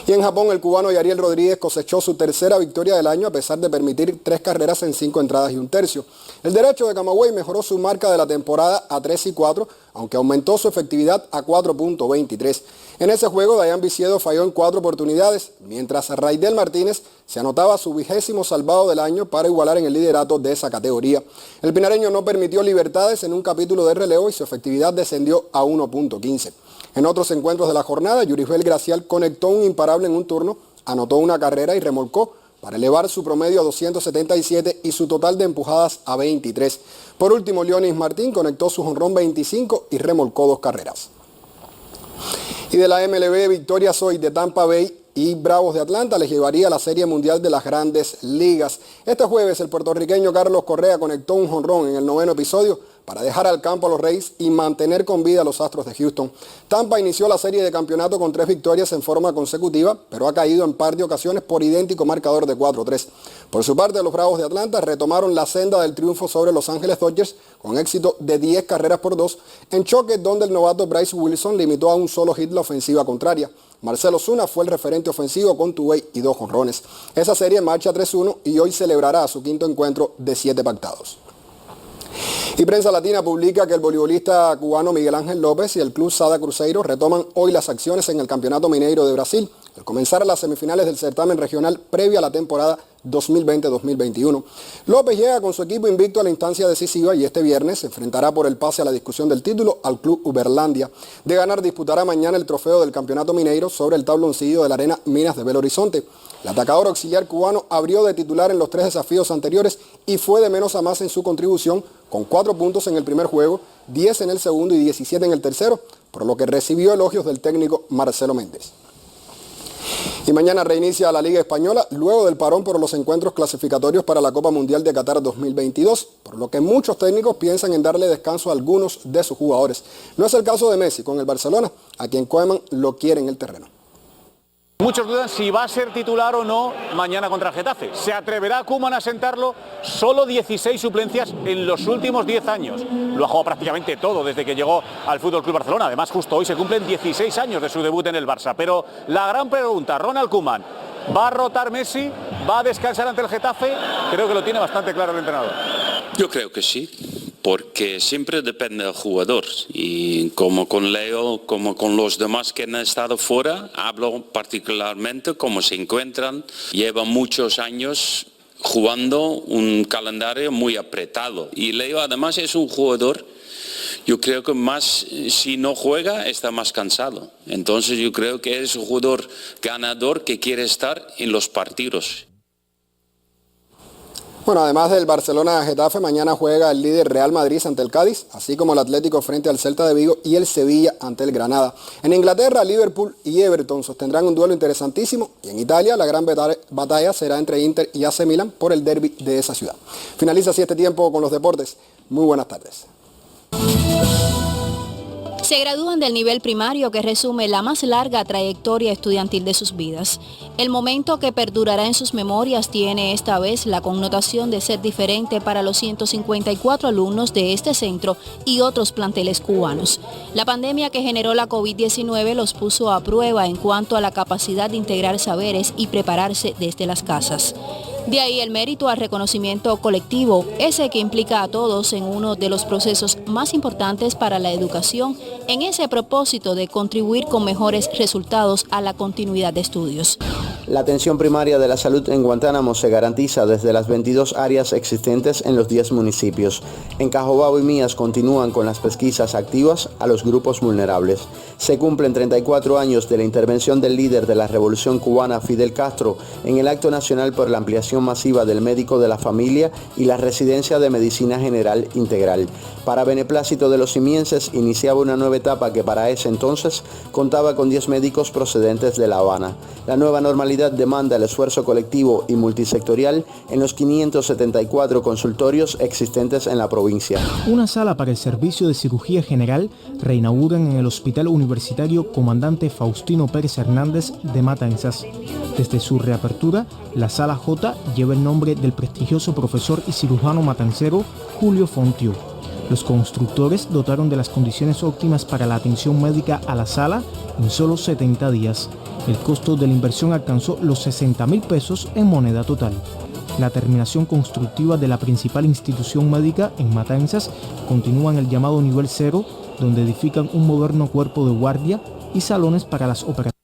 T: Y en Japón, el cubano Yariel Rodríguez cosechó su tercera victoria del año a pesar de permitir 3 carreras en 5 entradas y 1 tercio. El derecho de Camagüey mejoró su marca de la temporada a 3-4, aunque aumentó su efectividad a 4.23. En ese juego, Dayan Viciedo falló en 4 oportunidades, mientras Raidel Martínez se anotaba su 20º salvado del año para igualar en el liderato de esa categoría. El pinareño no permitió libertades en un capítulo de relevo y su efectividad descendió a 1.15. En otros encuentros de la jornada, Yuribel Gracial conectó un imparable en un turno, anotó una carrera y remolcó para elevar su promedio a 277 y su total de empujadas a 23. Por último, Leonis Martín conectó su jonrón 25 y remolcó 2 carreras. Y de la MLB, victorias hoy de Tampa Bay y Bravos de Atlanta les llevaría a la Serie Mundial de las Grandes Ligas. Este jueves, el puertorriqueño Carlos Correa conectó un jonrón en el 9º episodio para dejar al campo a los Rays y mantener con vida a los Astros de Houston. Tampa inició la serie de campeonato con 3 victorias en forma consecutiva, pero ha caído en par de ocasiones por idéntico marcador de 4-3. Por su parte, los Bravos de Atlanta retomaron la senda del triunfo sobre Los Ángeles Dodgers con éxito de 10 carreras por 2, en choque donde el novato Bryce Wilson limitó a un solo hit la ofensiva contraria. Marcelo Zuna fue el referente ofensivo con 2-way y 2 jonrones. Esa serie marcha 3-1 y hoy celebrará su 5º encuentro de 7 pactados. Y Prensa Latina publica que el voleibolista cubano Miguel Ángel López y el club Sada Cruzeiro retoman hoy las acciones en el Campeonato Mineiro de Brasil, al comenzar las semifinales del certamen regional previa a la temporada 2020-2021. López llega con su equipo invicto a la instancia decisiva y este viernes se enfrentará por el pase a la discusión del título al club Uberlandia. De ganar, disputará mañana el trofeo del Campeonato Mineiro sobre el tabloncillo de la Arena Minas de Belo Horizonte. El atacador auxiliar cubano abrió de titular en los 3 desafíos anteriores y fue de menos a más en su contribución, con 4 puntos en el primer juego, 10 en el segundo y 17 en el tercero, por lo que recibió elogios del técnico Marcelo Méndez. Y mañana reinicia la Liga Española luego del parón por los encuentros clasificatorios para la Copa Mundial de Qatar 2022, por lo que muchos técnicos piensan en darle descanso a algunos de sus jugadores. No es el caso de Messi con el Barcelona, a quien Koeman lo quiere en el terreno.
U: Muchos dudan si va a ser titular o no mañana contra el Getafe. ¿Se atreverá Koeman a sentarlo? Solo 16 suplencias en los últimos 10 años. Lo ha jugado prácticamente todo desde que llegó al FC Barcelona. Además, justo hoy se cumplen 16 años de su debut en el Barça. Pero la gran pregunta, Ronald Koeman, ¿va a rotar Messi? ¿Va a descansar ante el Getafe? Creo que lo tiene bastante claro el entrenador.
V: Yo creo que sí, porque siempre depende del jugador y como con Leo, como con los demás que han estado fuera, hablo particularmente cómo se encuentran. Llevan muchos años jugando un calendario muy apretado y Leo además es un jugador, yo creo que más, si no juega, está más cansado. Entonces yo creo que es un jugador ganador que quiere estar en los partidos.
T: Bueno, además del Barcelona-Getafe, mañana juega el líder Real Madrid ante el Cádiz, así como el Atlético frente al Celta de Vigo y el Sevilla ante el Granada. En Inglaterra, Liverpool y Everton sostendrán un duelo interesantísimo y en Italia la gran batalla será entre Inter y AC Milan por el derbi de esa ciudad. Finaliza así este tiempo con los deportes. Muy buenas tardes.
W: Se gradúan del nivel primario que resume la más larga trayectoria estudiantil de sus vidas. El momento que perdurará en sus memorias tiene esta vez la connotación de ser diferente para los 154 alumnos de este centro y otros planteles cubanos. La pandemia que generó la COVID-19 los puso a prueba en cuanto a la capacidad de integrar saberes y prepararse desde las casas. De ahí el mérito al reconocimiento colectivo, ese que implica a todos en uno de los procesos más importantes para la educación, en ese propósito de contribuir con mejores resultados a la continuidad de estudios.
C: La atención primaria de la salud en Guantánamo se garantiza desde las 22 áreas existentes en los 10 municipios. En Cajobao y Mías continúan con las pesquisas activas a los grupos vulnerables. Se cumplen 34 años de la intervención del líder de la Revolución Cubana, Fidel Castro, en el Acto Nacional por la ampliación masiva del médico de la familia y la residencia de medicina general integral. Para beneplácito de los simienses, iniciaba una nueva etapa que para ese entonces contaba con 10 médicos procedentes de La Habana. La nueva normalidad demanda el esfuerzo colectivo y multisectorial en los 574 consultorios existentes en la provincia.
D: Una sala para el servicio de cirugía general reinauguran en el Hospital Universitario Comandante Faustino Pérez Hernández de Matanzas. Desde su reapertura, la Sala J lleva el nombre del prestigioso profesor y cirujano matancero Julio Fontiu. Los constructores dotaron de las condiciones óptimas para la atención médica a la sala en solo 70 días. El costo de la inversión alcanzó los 60.000 pesos en moneda total. La terminación constructiva de la principal institución médica en Matanzas continúa en el llamado nivel 0, donde edifican un moderno cuerpo de guardia y salones para las operaciones.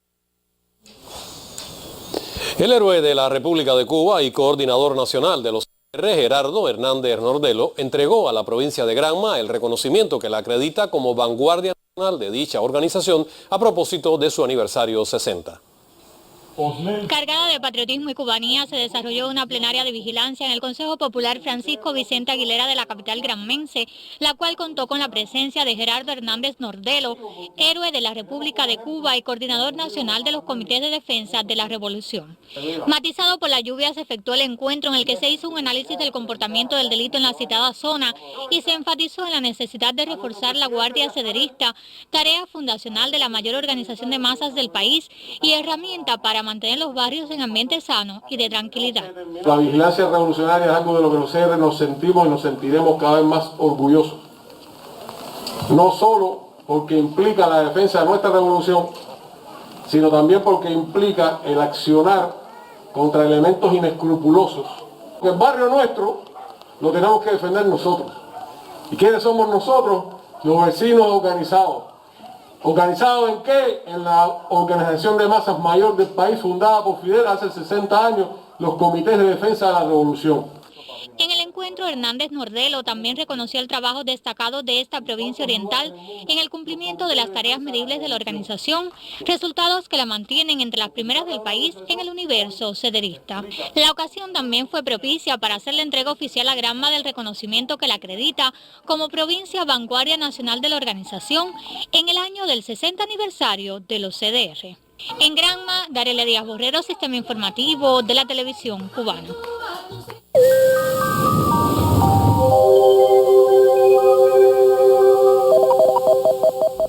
B: El héroe de la República de Cuba y coordinador nacional de los Gerardo Hernández Nordelo entregó a la provincia de Granma el reconocimiento que la acredita como vanguardia nacional de dicha organización a propósito de su aniversario 60.
E: Cargada de patriotismo y cubanía, se desarrolló una plenaria de vigilancia en el Consejo Popular Francisco Vicente Aguilera de la capital granmense, la cual contó con la presencia de Gerardo Hernández Nordelo, héroe de la República de Cuba y coordinador nacional de los comités de defensa de la Revolución. Matizado por la lluvia, se efectuó el encuentro en el que se hizo un análisis del comportamiento del delito en la citada zona y se enfatizó en la necesidad de reforzar la Guardia Sederista, tarea fundacional de la mayor organización de masas del país y herramienta para mantener los barrios en ambiente sano y de tranquilidad.
X: La vigilancia revolucionaria es algo de lo que los CR nos sentimos y nos sentiremos cada vez más orgullosos. No solo porque implica la defensa de nuestra revolución, sino también porque implica el accionar contra elementos inescrupulosos. El barrio nuestro lo tenemos que defender nosotros. ¿Y quiénes somos nosotros? Los vecinos organizados. ¿Organizado en qué? En la organización de masas mayor del país, fundada por Fidel hace 60 años, los comités de defensa de la revolución.
E: En el encuentro, Hernández Nordelo también reconoció el trabajo destacado de esta provincia oriental en el cumplimiento de las tareas medibles de la organización, resultados que la mantienen entre las primeras del país en el universo sederista. La ocasión también fue propicia para hacer la entrega oficial a Granma del reconocimiento que la acredita como provincia vanguardia nacional de la organización en el año del 60 aniversario de los CDR. En Granma, Darela Díaz Borrero, Sistema Informativo de la Televisión Cubana.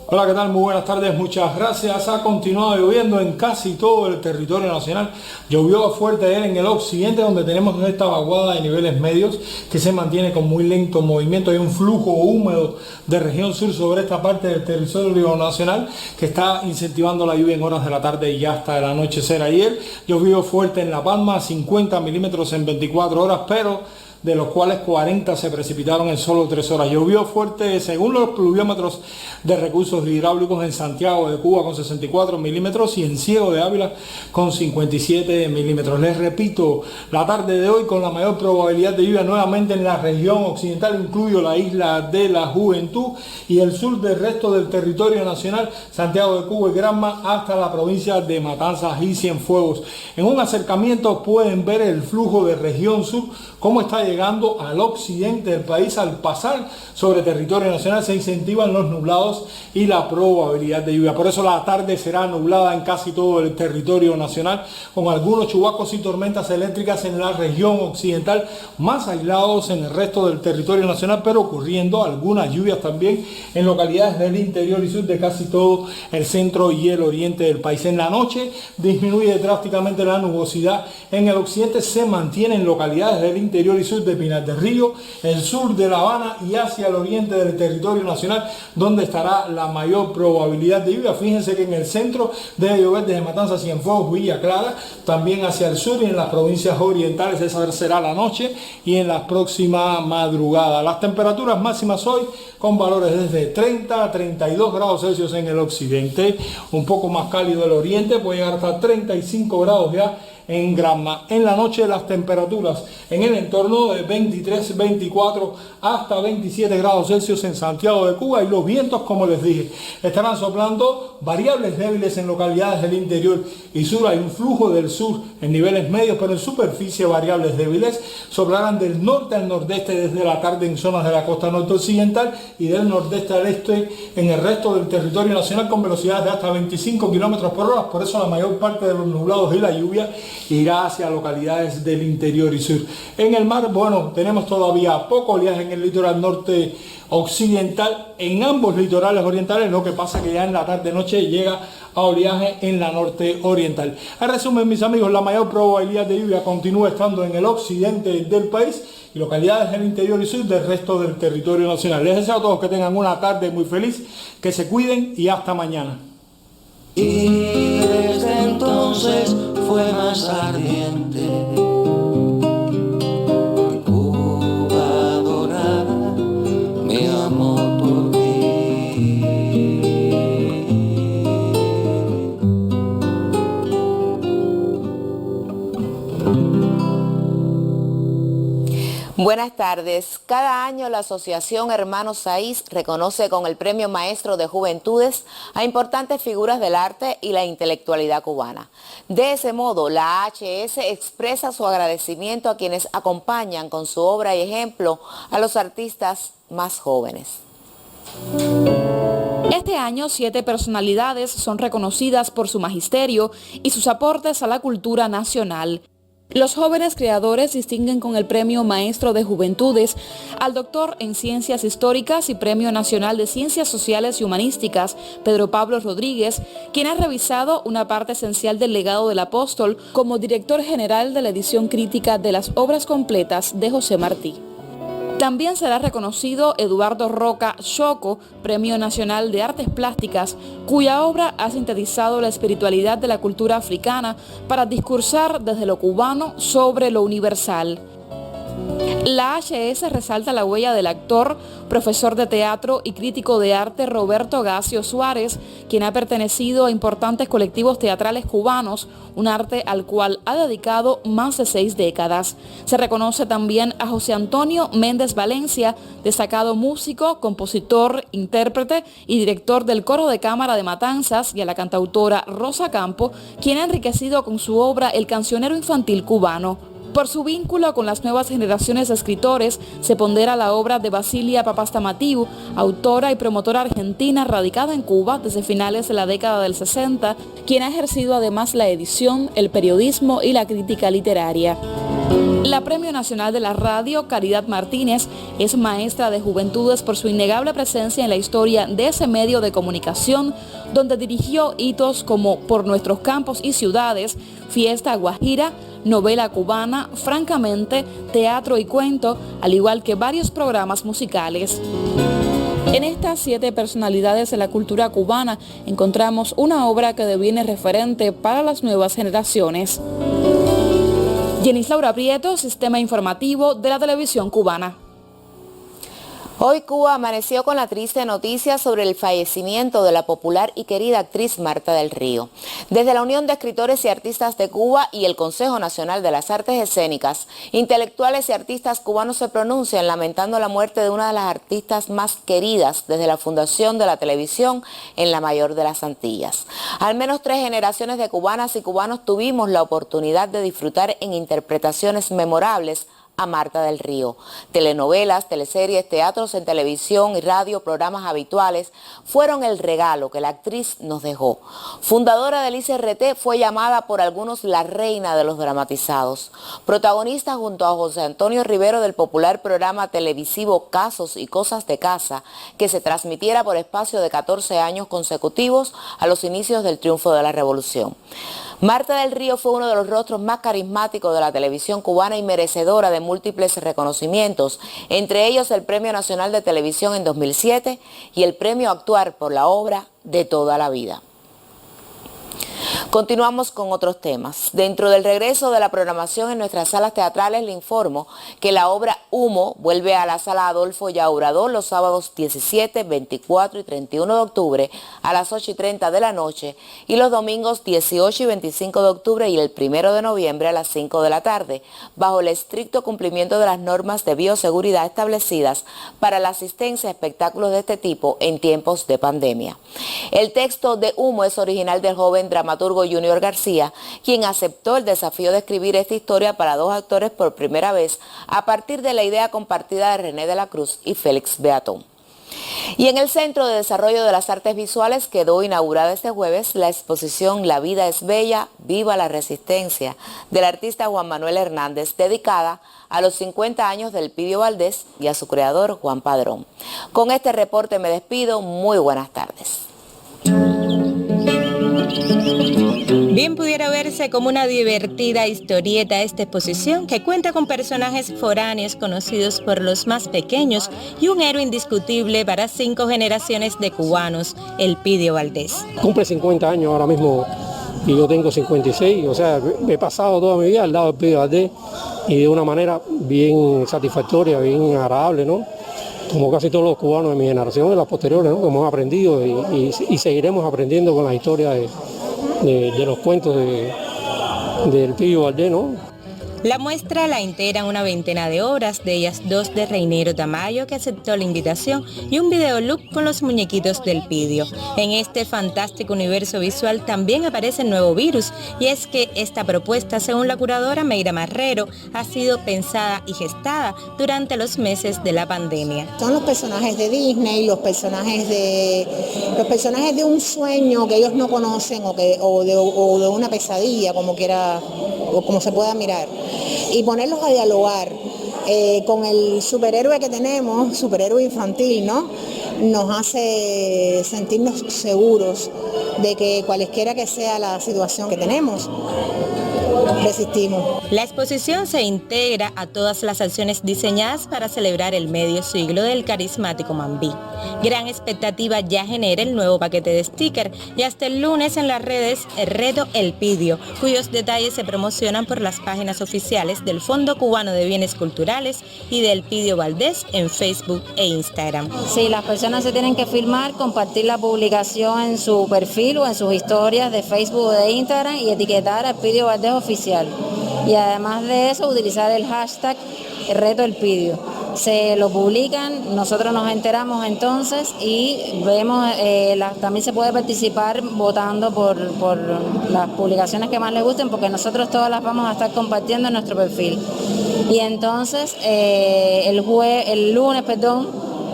R: Hola, ¿qué tal? Muy buenas tardes, muchas gracias. Ha continuado lloviendo en casi todo el territorio nacional. Llovió fuerte ayer en el occidente, donde tenemos esta vaguada de niveles medios que se mantiene con muy lento movimiento. Hay un flujo húmedo de región sur sobre esta parte del territorio nacional que está incentivando la lluvia en horas de la tarde y hasta el anochecer. Ayer llovió fuerte en La Palma, 50 milímetros en 24 horas, pero de los cuales 40 se precipitaron en solo 3 horas. Llovió fuerte según los pluviómetros de recursos hidráulicos en Santiago de Cuba con 64 milímetros y en Ciego de Ávila con 57 milímetros. Les repito, la tarde de hoy con la mayor probabilidad de lluvia nuevamente en la región occidental, incluyo la isla de la Juventud y el sur del resto del territorio nacional, Santiago de Cuba y Granma hasta la provincia de Matanzas y Cienfuegos. En un acercamiento pueden ver el flujo de región sur, cómo está llegando al occidente del país. Al pasar sobre territorio nacional se incentivan los nublados y la probabilidad de lluvia. Por eso la tarde será nublada en casi todo el territorio nacional, con algunos chubascos y tormentas eléctricas en la región occidental, más aislados en el resto del territorio nacional, pero ocurriendo algunas lluvias también en localidades del interior y sur de casi todo el centro y el oriente del país. En la noche disminuye drásticamente la nubosidad en el occidente, se mantiene en localidades del interior y sur sur de Pinar del Río, el sur de La Habana y hacia el oriente del territorio nacional, donde estará la mayor probabilidad de lluvia. Fíjense que en el centro debe llover desde Matanzas, Cienfuegos, Villa Clara, también hacia el sur y en las provincias orientales esa será la noche y en la próxima madrugada. Las temperaturas máximas hoy con valores desde 30 a 32 grados Celsius en el occidente, un poco más cálido el oriente, puede llegar hasta 35 grados ya en Granma. En la noche las temperaturas en el entorno de 23, 24 hasta 27 grados Celsius en Santiago de Cuba, y los vientos, como les dije, estarán soplando variables débiles en localidades del interior y sur. Hay un flujo del sur en niveles medios, pero en superficie variables débiles. Soplarán del norte al nordeste desde la tarde en zonas de la costa norte-occidental y del nordeste al este en el resto del territorio nacional con velocidades de hasta 25 kilómetros por hora. Por eso la mayor parte de los nublados y la lluvia irá hacia localidades del interior y sur. En el mar, bueno, tenemos todavía poco oleaje en el litoral norte occidental, en ambos litorales orientales, lo que pasa que ya en la tarde-noche llega a oleaje en la norte oriental. En resumen, mis amigos, la mayor probabilidad de lluvia continúa estando en el occidente del país y localidades del interior y sur del resto del territorio nacional. Les deseo a todos que tengan una tarde muy feliz, que se cuiden y hasta mañana.
F: Y desde entonces fue más ardiente. Cuba dorada, mi amor por ti.
G: Buenas tardes. Cada año la Asociación Hermanos Saiz reconoce con el Premio Maestro de Juventudes a importantes figuras del arte y la intelectualidad cubana. De ese modo, la AHS expresa su agradecimiento a quienes acompañan con su obra y ejemplo a los artistas más jóvenes.
H: Este año, 7 personalidades son reconocidas por su magisterio y sus aportes a la cultura nacional. Los jóvenes creadores distinguen con el Premio Maestro de Juventudes al doctor en Ciencias Históricas y Premio Nacional de Ciencias Sociales y Humanísticas, Pedro Pablo Rodríguez, quien ha revisado una parte esencial del legado del apóstol como director general de la edición crítica de las obras completas de José Martí. También será reconocido Eduardo Roca Choco, Premio Nacional de Artes Plásticas, cuya obra ha sintetizado la espiritualidad de la cultura africana para discursar desde lo cubano sobre lo universal. La AHS resalta la huella del actor, profesor de teatro y crítico de arte Roberto Gacio Suárez, quien ha pertenecido a importantes colectivos teatrales cubanos, un arte al cual ha dedicado más de 6 décadas. Se reconoce también a José Antonio Méndez Valencia, destacado músico, compositor, intérprete y director del Coro de Cámara de Matanzas, y a la cantautora Rosa Campo, quien ha enriquecido con su obra el cancionero infantil cubano. Por su vínculo con las nuevas generaciones de escritores, se pondera la obra de Basilia Papastamatiu, autora y promotora argentina radicada en Cuba desde finales de la década del 60, quien ha ejercido además la edición, el periodismo y la crítica literaria. La Premio Nacional de la Radio, Caridad Martínez, es maestra de juventudes por su innegable presencia en la historia de ese medio de comunicación, donde dirigió hitos como Por Nuestros Campos y Ciudades, Fiesta Guajira, Novela Cubana, Francamente, Teatro y Cuento, al igual que varios programas musicales. En estas 7 personalidades de la cultura cubana encontramos una obra que deviene referente para las nuevas generaciones. Jenis Laura Prieto, Sistema Informativo de la Televisión Cubana.
G: Hoy Cuba amaneció con la triste noticia sobre el fallecimiento de la popular y querida actriz Marta del Río. Desde la Unión de Escritores y Artistas de Cuba y el Consejo Nacional de las Artes Escénicas, intelectuales y artistas cubanos se pronuncian lamentando la muerte de una de las artistas más queridas desde la fundación de la televisión en la mayor de las Antillas. Al menos 3 generaciones de cubanas y cubanos tuvimos la oportunidad de disfrutar en interpretaciones memorables a Marta del Río. Telenovelas, teleseries, teatros en televisión y radio, programas habituales fueron el regalo que la actriz nos dejó. Fundadora del ICRT, fue llamada por algunos la reina de los dramatizados. Protagonista junto a José Antonio Rivero del popular programa televisivo Casos y Cosas de Casa, que se transmitiera por espacio de 14 años consecutivos a los inicios del triunfo de la Revolución. Marta del Río fue uno de los rostros más carismáticos de la televisión cubana y merecedora de múltiples reconocimientos, entre ellos el Premio Nacional de Televisión en 2007 y el Premio Actuar por la obra De toda la vida. Continuamos con otros temas. Dentro del regreso de la programación en nuestras salas teatrales, le informo que la obra Humo vuelve a la sala Adolfo Llauradó los sábados 17, 24 y 31 de octubre a las 8:30 de la noche y los domingos 18 y 25 de octubre y el 1 de noviembre a las 5 de la tarde, bajo el estricto cumplimiento de las normas de bioseguridad establecidas para la asistencia a espectáculos de este tipo en tiempos de pandemia. El texto de Humo es original del joven dramaturgo Junior García, quien aceptó el desafío de escribir esta historia para dos actores por primera vez a partir de la idea compartida de René de la Cruz y Félix Beatón. Y en el Centro de Desarrollo de las Artes Visuales quedó inaugurada este jueves la exposición La vida es bella, viva la resistencia, del artista Juan Manuel Hernández, dedicada a los 50 años del Elpidio Valdés y a su creador Juan Padrón. Con este reporte me despido, muy buenas tardes.
J: Bien pudiera verse como una divertida historieta esta exposición que cuenta con personajes foráneos conocidos por los más pequeños y un héroe indiscutible para 5 generaciones de cubanos, Elpidio Valdés.
K: Cumple 50 años ahora mismo y yo tengo 56, o sea, he pasado toda mi vida al lado de Elpidio Valdés y de una manera bien satisfactoria, bien agradable, ¿no? Como casi todos los cubanos de mi generación y las posteriores, ¿no? Hemos aprendido y seguiremos aprendiendo con la historia de los cuentos de Elpidio Valdés, ¿no?
J: La muestra la integran una veintena de obras, de ellas 2 de Reinero Tamayo, que aceptó la invitación, y un videolook con los muñequitos del Elpidio. En este fantástico universo visual también aparece el nuevo virus, y es que esta propuesta, según la curadora Meira Marrero, ha sido pensada y gestada durante los meses de la pandemia.
L: Son los personajes de Disney, los personajes de un sueño que ellos no conocen o de una pesadilla, como quiera o como se pueda mirar, y ponerlos a dialogar con el superhéroe que tenemos, superhéroe infantil, ¿no? Nos hace sentirnos seguros de que cualesquiera que sea la situación que tenemos, resistimos.
J: La exposición se integra a todas las acciones diseñadas para celebrar el medio siglo del carismático Mambí. Gran expectativa ya genera el nuevo paquete de sticker y hasta el lunes en las redes el reto Elpidio, cuyos detalles se promocionan por las páginas oficiales del Fondo Cubano de Bienes Culturales y de Elpidio Valdés en Facebook e Instagram.
S: Sí, las personas se tienen que filmar, compartir la publicación en su perfil o en sus historias de Facebook o de Instagram y etiquetar a Elpidio Valdés Oficial. Y además de eso, utilizar el hashtag Reto Elpidio. Se lo publican, nosotros nos enteramos entonces y vemos, también se puede participar votando por las publicaciones que más les gusten, porque nosotros todas las vamos a estar compartiendo en nuestro perfil. Y entonces el lunes,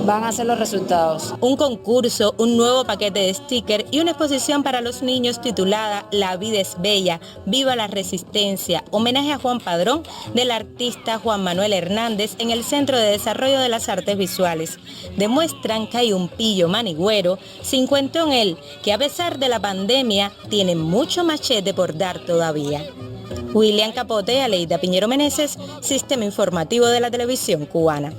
S: van a ser los resultados.
J: Un concurso, un nuevo paquete de sticker y una exposición para los niños titulada La vida es bella, viva la resistencia, homenaje a Juan Padrón del artista Juan Manuel Hernández en el Centro de Desarrollo de las Artes Visuales. Demuestran que hay un pillo manigüero, cincuentón él, que a pesar de la pandemia tiene mucho machete por dar todavía. William Capote, Aleida Piñero Meneses, Sistema Informativo de la Televisión Cubana.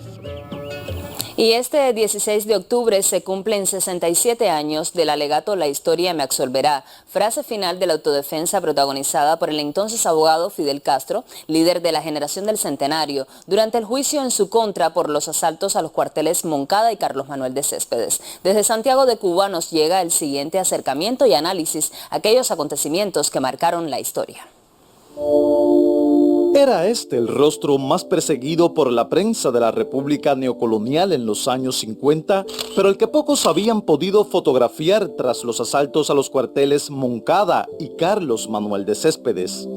A: Y este 16 de octubre se cumplen 67 años del alegato La historia me absolverá, frase final de la autodefensa protagonizada por el entonces abogado Fidel Castro, líder de la generación del centenario, durante el juicio en su contra por los asaltos a los cuarteles Moncada y Carlos Manuel de Céspedes. Desde Santiago de Cuba nos llega el siguiente acercamiento y análisis a aquellos acontecimientos que marcaron la historia.
N: Era este el rostro más perseguido por la prensa de la República neocolonial en los años 50, pero el que pocos habían podido fotografiar tras los asaltos a los cuarteles Moncada y Carlos Manuel de Céspedes.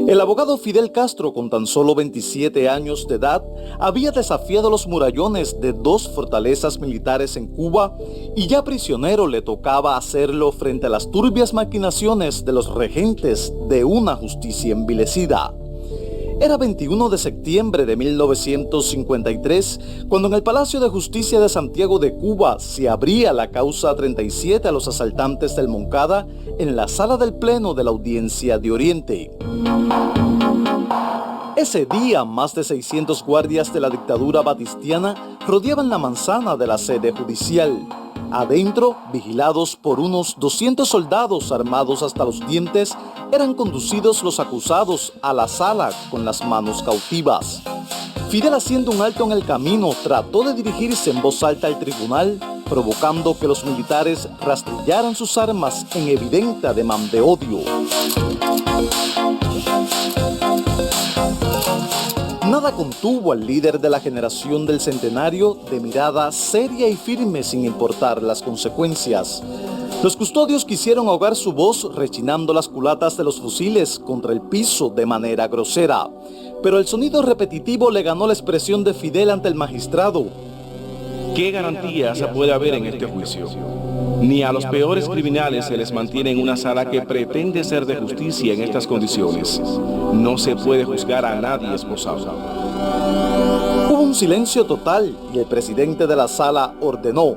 N: El abogado Fidel Castro, con tan solo 27 años de edad, había desafiado los murallones de 2 fortalezas militares en Cuba y ya prisionero le tocaba hacerlo frente a las turbias maquinaciones de los regentes de una justicia envilecida. Era 21 de septiembre de 1953, cuando en el Palacio de Justicia de Santiago de Cuba se abría la causa 37 a los asaltantes del Moncada en la sala del Pleno de la Audiencia de Oriente. Ese día, más de 600 guardias de la dictadura batistiana rodeaban la manzana de la sede judicial. Adentro, vigilados por unos 200 soldados armados hasta los dientes, eran conducidos los acusados a la sala con las manos cautivas. Fidel, haciendo un alto en el camino, trató de dirigirse en voz alta al tribunal, provocando que los militares rastrillaran sus armas en evidente ademán de odio. Nada contuvo al líder de la generación del centenario de mirada seria y firme sin importar las consecuencias. Los custodios quisieron ahogar su voz rechinando las culatas de los fusiles contra el piso de manera grosera, pero el sonido repetitivo le ganó la expresión de Fidel ante el magistrado.
I: ¿Qué garantías puede haber en este juicio? Ni a los peores criminales se les mantiene en una sala que pretende ser de justicia en estas condiciones. No se puede juzgar a nadie esposado.
N: Hubo un silencio total y el presidente de la sala ordenó: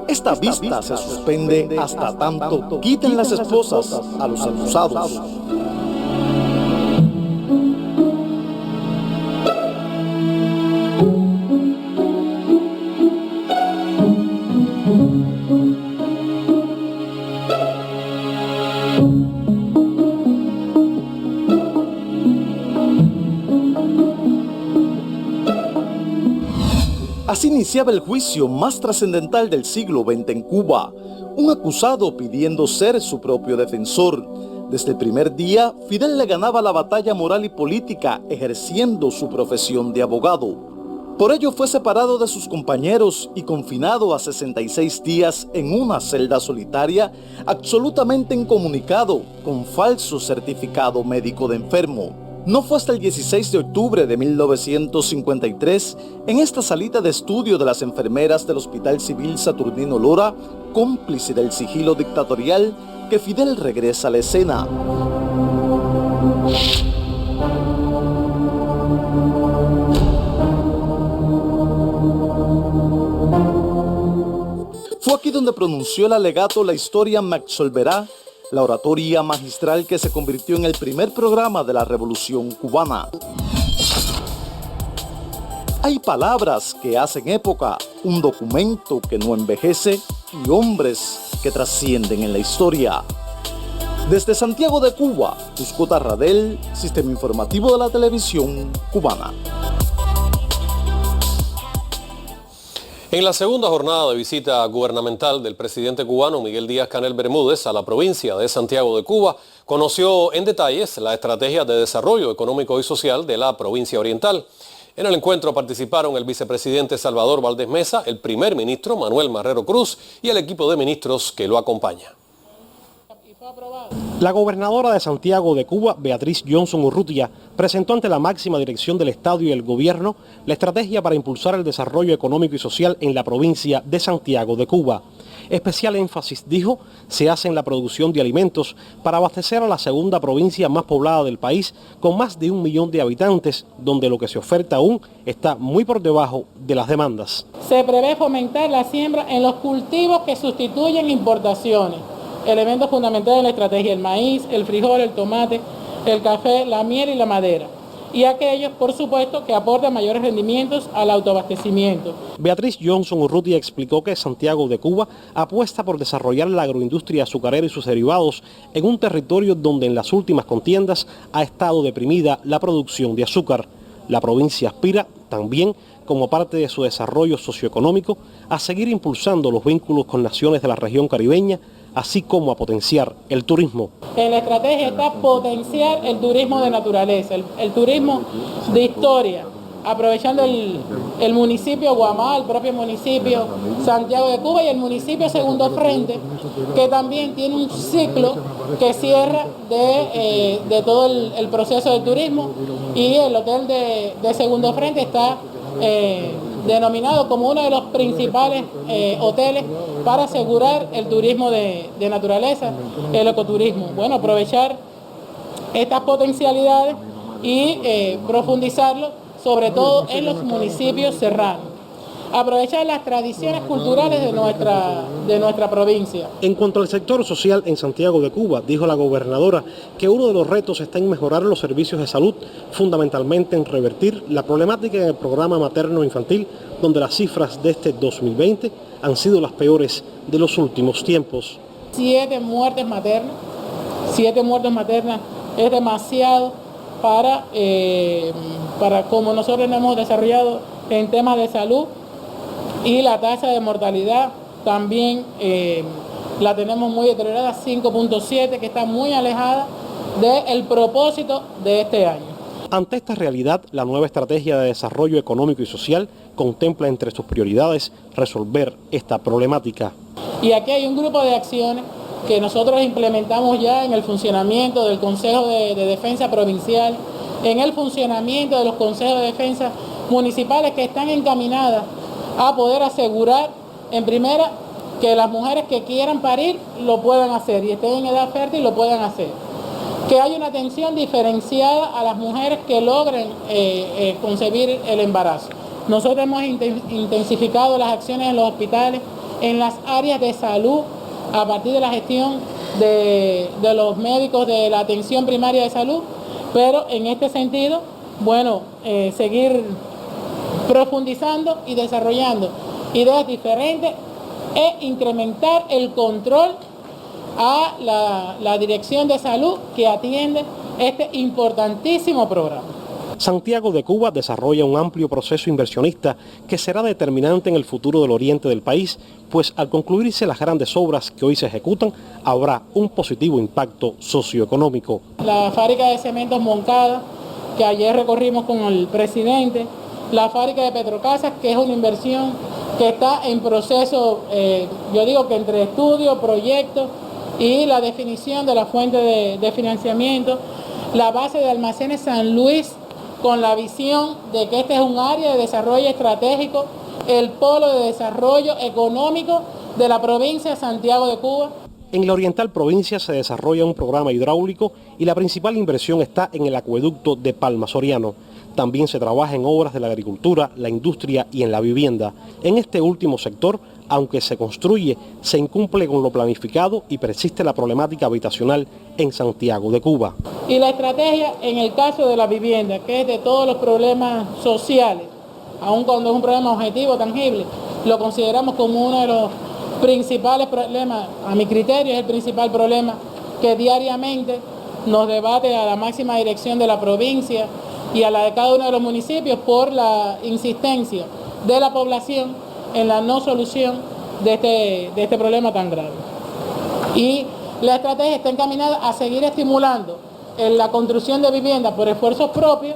N: esta vista se suspende hasta tanto quiten las esposas a los acusados. Así iniciaba el juicio más trascendental del siglo XX en Cuba, un acusado pidiendo ser su propio defensor. Desde el primer día, Fidel le ganaba la batalla moral y política ejerciendo su profesión de abogado. Por ello fue separado de sus compañeros y confinado a 66 días en una celda solitaria, absolutamente incomunicado, con falso certificado médico de enfermo. No fue hasta el 16 de octubre de 1953, en esta salita de estudio de las enfermeras del Hospital Civil Saturnino Lora, cómplice del sigilo dictatorial, que Fidel regresa a la escena. Fue aquí donde pronunció el alegato La historia me absolverá, la oratoria magistral que se convirtió en el primer programa de la Revolución Cubana. Hay palabras que hacen época, un documento que no envejece y hombres que trascienden en la historia. Desde Santiago de Cuba, Cusco Tarradel, Sistema Informativo de la Televisión Cubana.
B: En la segunda jornada de visita gubernamental del presidente cubano Miguel Díaz-Canel Bermúdez a la provincia de Santiago de Cuba, conoció en detalles la estrategia de desarrollo económico y social de la provincia oriental. En el encuentro participaron el vicepresidente Salvador Valdés Mesa, el primer ministro Manuel Marrero Cruz y el equipo de ministros que lo acompaña.
M: La gobernadora de Santiago de Cuba, Beatriz Johnson Urrutia, presentó ante la máxima dirección del Estado y el gobierno la estrategia para impulsar el desarrollo económico y social en la provincia de Santiago de Cuba. Especial énfasis, dijo, se hace en la producción de alimentos para abastecer a la segunda provincia más poblada del país, con más de 1 millón de habitantes, donde lo que se oferta aún está muy por debajo de las demandas.
O: Se prevé fomentar la siembra en los cultivos que sustituyen importaciones. Elementos fundamentales de la estrategia: el maíz, el frijol, el tomate, el café, la miel y la madera. Y aquellos, por supuesto, que aportan mayores rendimientos al autoabastecimiento.
M: Beatriz Johnson Urrutia explicó que Santiago de Cuba apuesta por desarrollar la agroindustria azucarera y sus derivados en un territorio donde en las últimas contiendas ha estado deprimida la producción de azúcar. La provincia aspira también, como parte de su desarrollo socioeconómico, a seguir impulsando los vínculos con naciones de la región caribeña, así como a potenciar el turismo.
O: En la estrategia está potenciar el turismo de naturaleza, el turismo de historia, aprovechando el municipio Guamá, el propio municipio Santiago de Cuba y el municipio Segundo Frente, que también tiene un ciclo que cierra de todo el proceso de turismo, y el hotel de Segundo Frente está denominado como uno de los principales hoteles para asegurar el turismo de naturaleza, el ecoturismo. Bueno, aprovechar estas potencialidades y profundizarlo, sobre todo en los municipios serranos. Aprovechar las tradiciones culturales de nuestra provincia.
M: En cuanto al sector social en Santiago de Cuba, dijo la gobernadora que uno de los retos está en mejorar los servicios de salud, fundamentalmente en revertir la problemática en el programa materno-infantil, donde las cifras de este 2020 han sido las peores de los últimos tiempos.
O: 7 muertes maternas es demasiado para como nosotros nos hemos desarrollado en temas de salud. Y la tasa de mortalidad también la tenemos muy deteriorada, 5.7, que está muy alejada del propósito de este año.
M: Ante esta realidad, la nueva estrategia de desarrollo económico y social contempla entre sus prioridades resolver esta problemática.
O: Y aquí hay un grupo de acciones que nosotros implementamos ya en el funcionamiento del Consejo de Defensa Provincial, en el funcionamiento de los consejos de defensa municipales, que están encaminadas a poder asegurar, en primera, que las mujeres que quieran parir lo puedan hacer y estén en edad fértil lo puedan hacer. Que haya una atención diferenciada a las mujeres que logren concebir el embarazo. Nosotros hemos intensificado las acciones en los hospitales, en las áreas de salud, a partir de la gestión de los médicos de la atención primaria de salud, pero en este sentido, bueno, seguir profundizando y desarrollando ideas diferentes e incrementar el control a la Dirección de Salud que atiende este importantísimo programa.
M: Santiago de Cuba desarrolla un amplio proceso inversionista que será determinante en el futuro del oriente del país, pues al concluirse las grandes obras que hoy se ejecutan, habrá un positivo impacto socioeconómico.
O: La fábrica de cementos Moncada, que ayer recorrimos con el presidente, la fábrica de Petrocasas, que es una inversión que está en proceso, yo digo que entre estudio, proyecto y la definición de la fuente de financiamiento, la base de almacenes San Luis, con la visión de que este es un área de desarrollo estratégico, el polo de desarrollo económico de la provincia de Santiago de Cuba.
M: En la Oriental Provincia se desarrolla un programa hidráulico y la principal inversión está en el acueducto de Palma Soriano. También se trabaja en obras de la agricultura, la industria y en la vivienda. En este último sector, aunque se construye, se incumple con lo planificado y persiste la problemática habitacional en Santiago de Cuba.
O: Y la estrategia en el caso de la vivienda, que es de todos los problemas sociales, aun cuando es un problema objetivo, tangible, lo consideramos como uno de los principales problemas, a mi criterio es el principal problema que diariamente nos debate a la máxima dirección de la provincia y a la de cada uno de los municipios por la insistencia de la población en la no solución de este problema tan grave. Y la estrategia está encaminada a seguir estimulando la construcción de viviendas por esfuerzos propios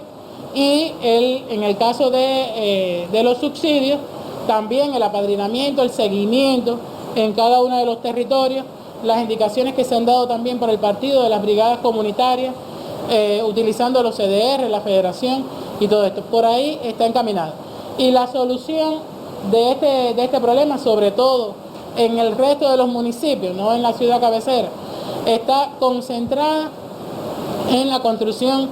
O: y en el caso de los subsidios, también el apadrinamiento, el seguimiento en cada uno de los territorios, las indicaciones que se han dado también por el partido de las brigadas comunitarias, utilizando los CDR, la federación y todo esto. Por ahí está encaminado. Y la solución de este problema, sobre todo en el resto de los municipios, no en la ciudad cabecera, está concentrada en la construcción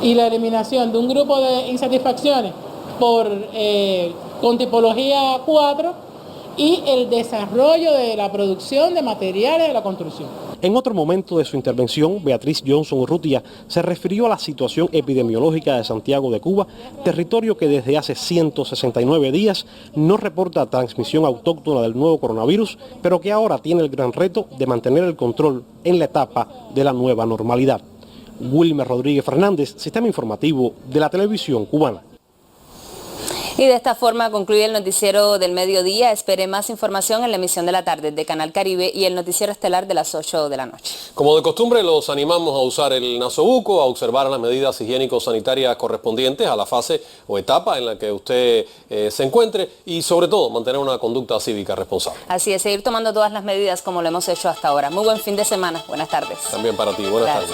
O: y la eliminación de un grupo de insatisfacciones con tipología 4 y el desarrollo de la producción de materiales de la construcción.
M: En otro momento de su intervención, Beatriz Johnson Urrutia se refirió a la situación epidemiológica de Santiago de Cuba, territorio que desde hace 169 días no reporta transmisión autóctona del nuevo coronavirus, pero que ahora tiene el gran reto de mantener el control en la etapa de la nueva normalidad. Wilmer Rodríguez Fernández, Sistema Informativo de la Televisión Cubana.
A: Y de esta forma concluye el noticiero del mediodía. Espere más información en la emisión de la tarde de Canal Caribe y el noticiero estelar de las 8 de la noche.
B: Como de costumbre, los animamos a usar el nasobuco, a observar las medidas higiénico-sanitarias correspondientes a la fase o etapa en la que usted se encuentre y sobre todo mantener una conducta cívica responsable.
A: Así es, seguir tomando todas las medidas como lo hemos hecho hasta ahora. Muy buen fin de semana. Buenas tardes.
B: También para ti. Buenas
A: tardes.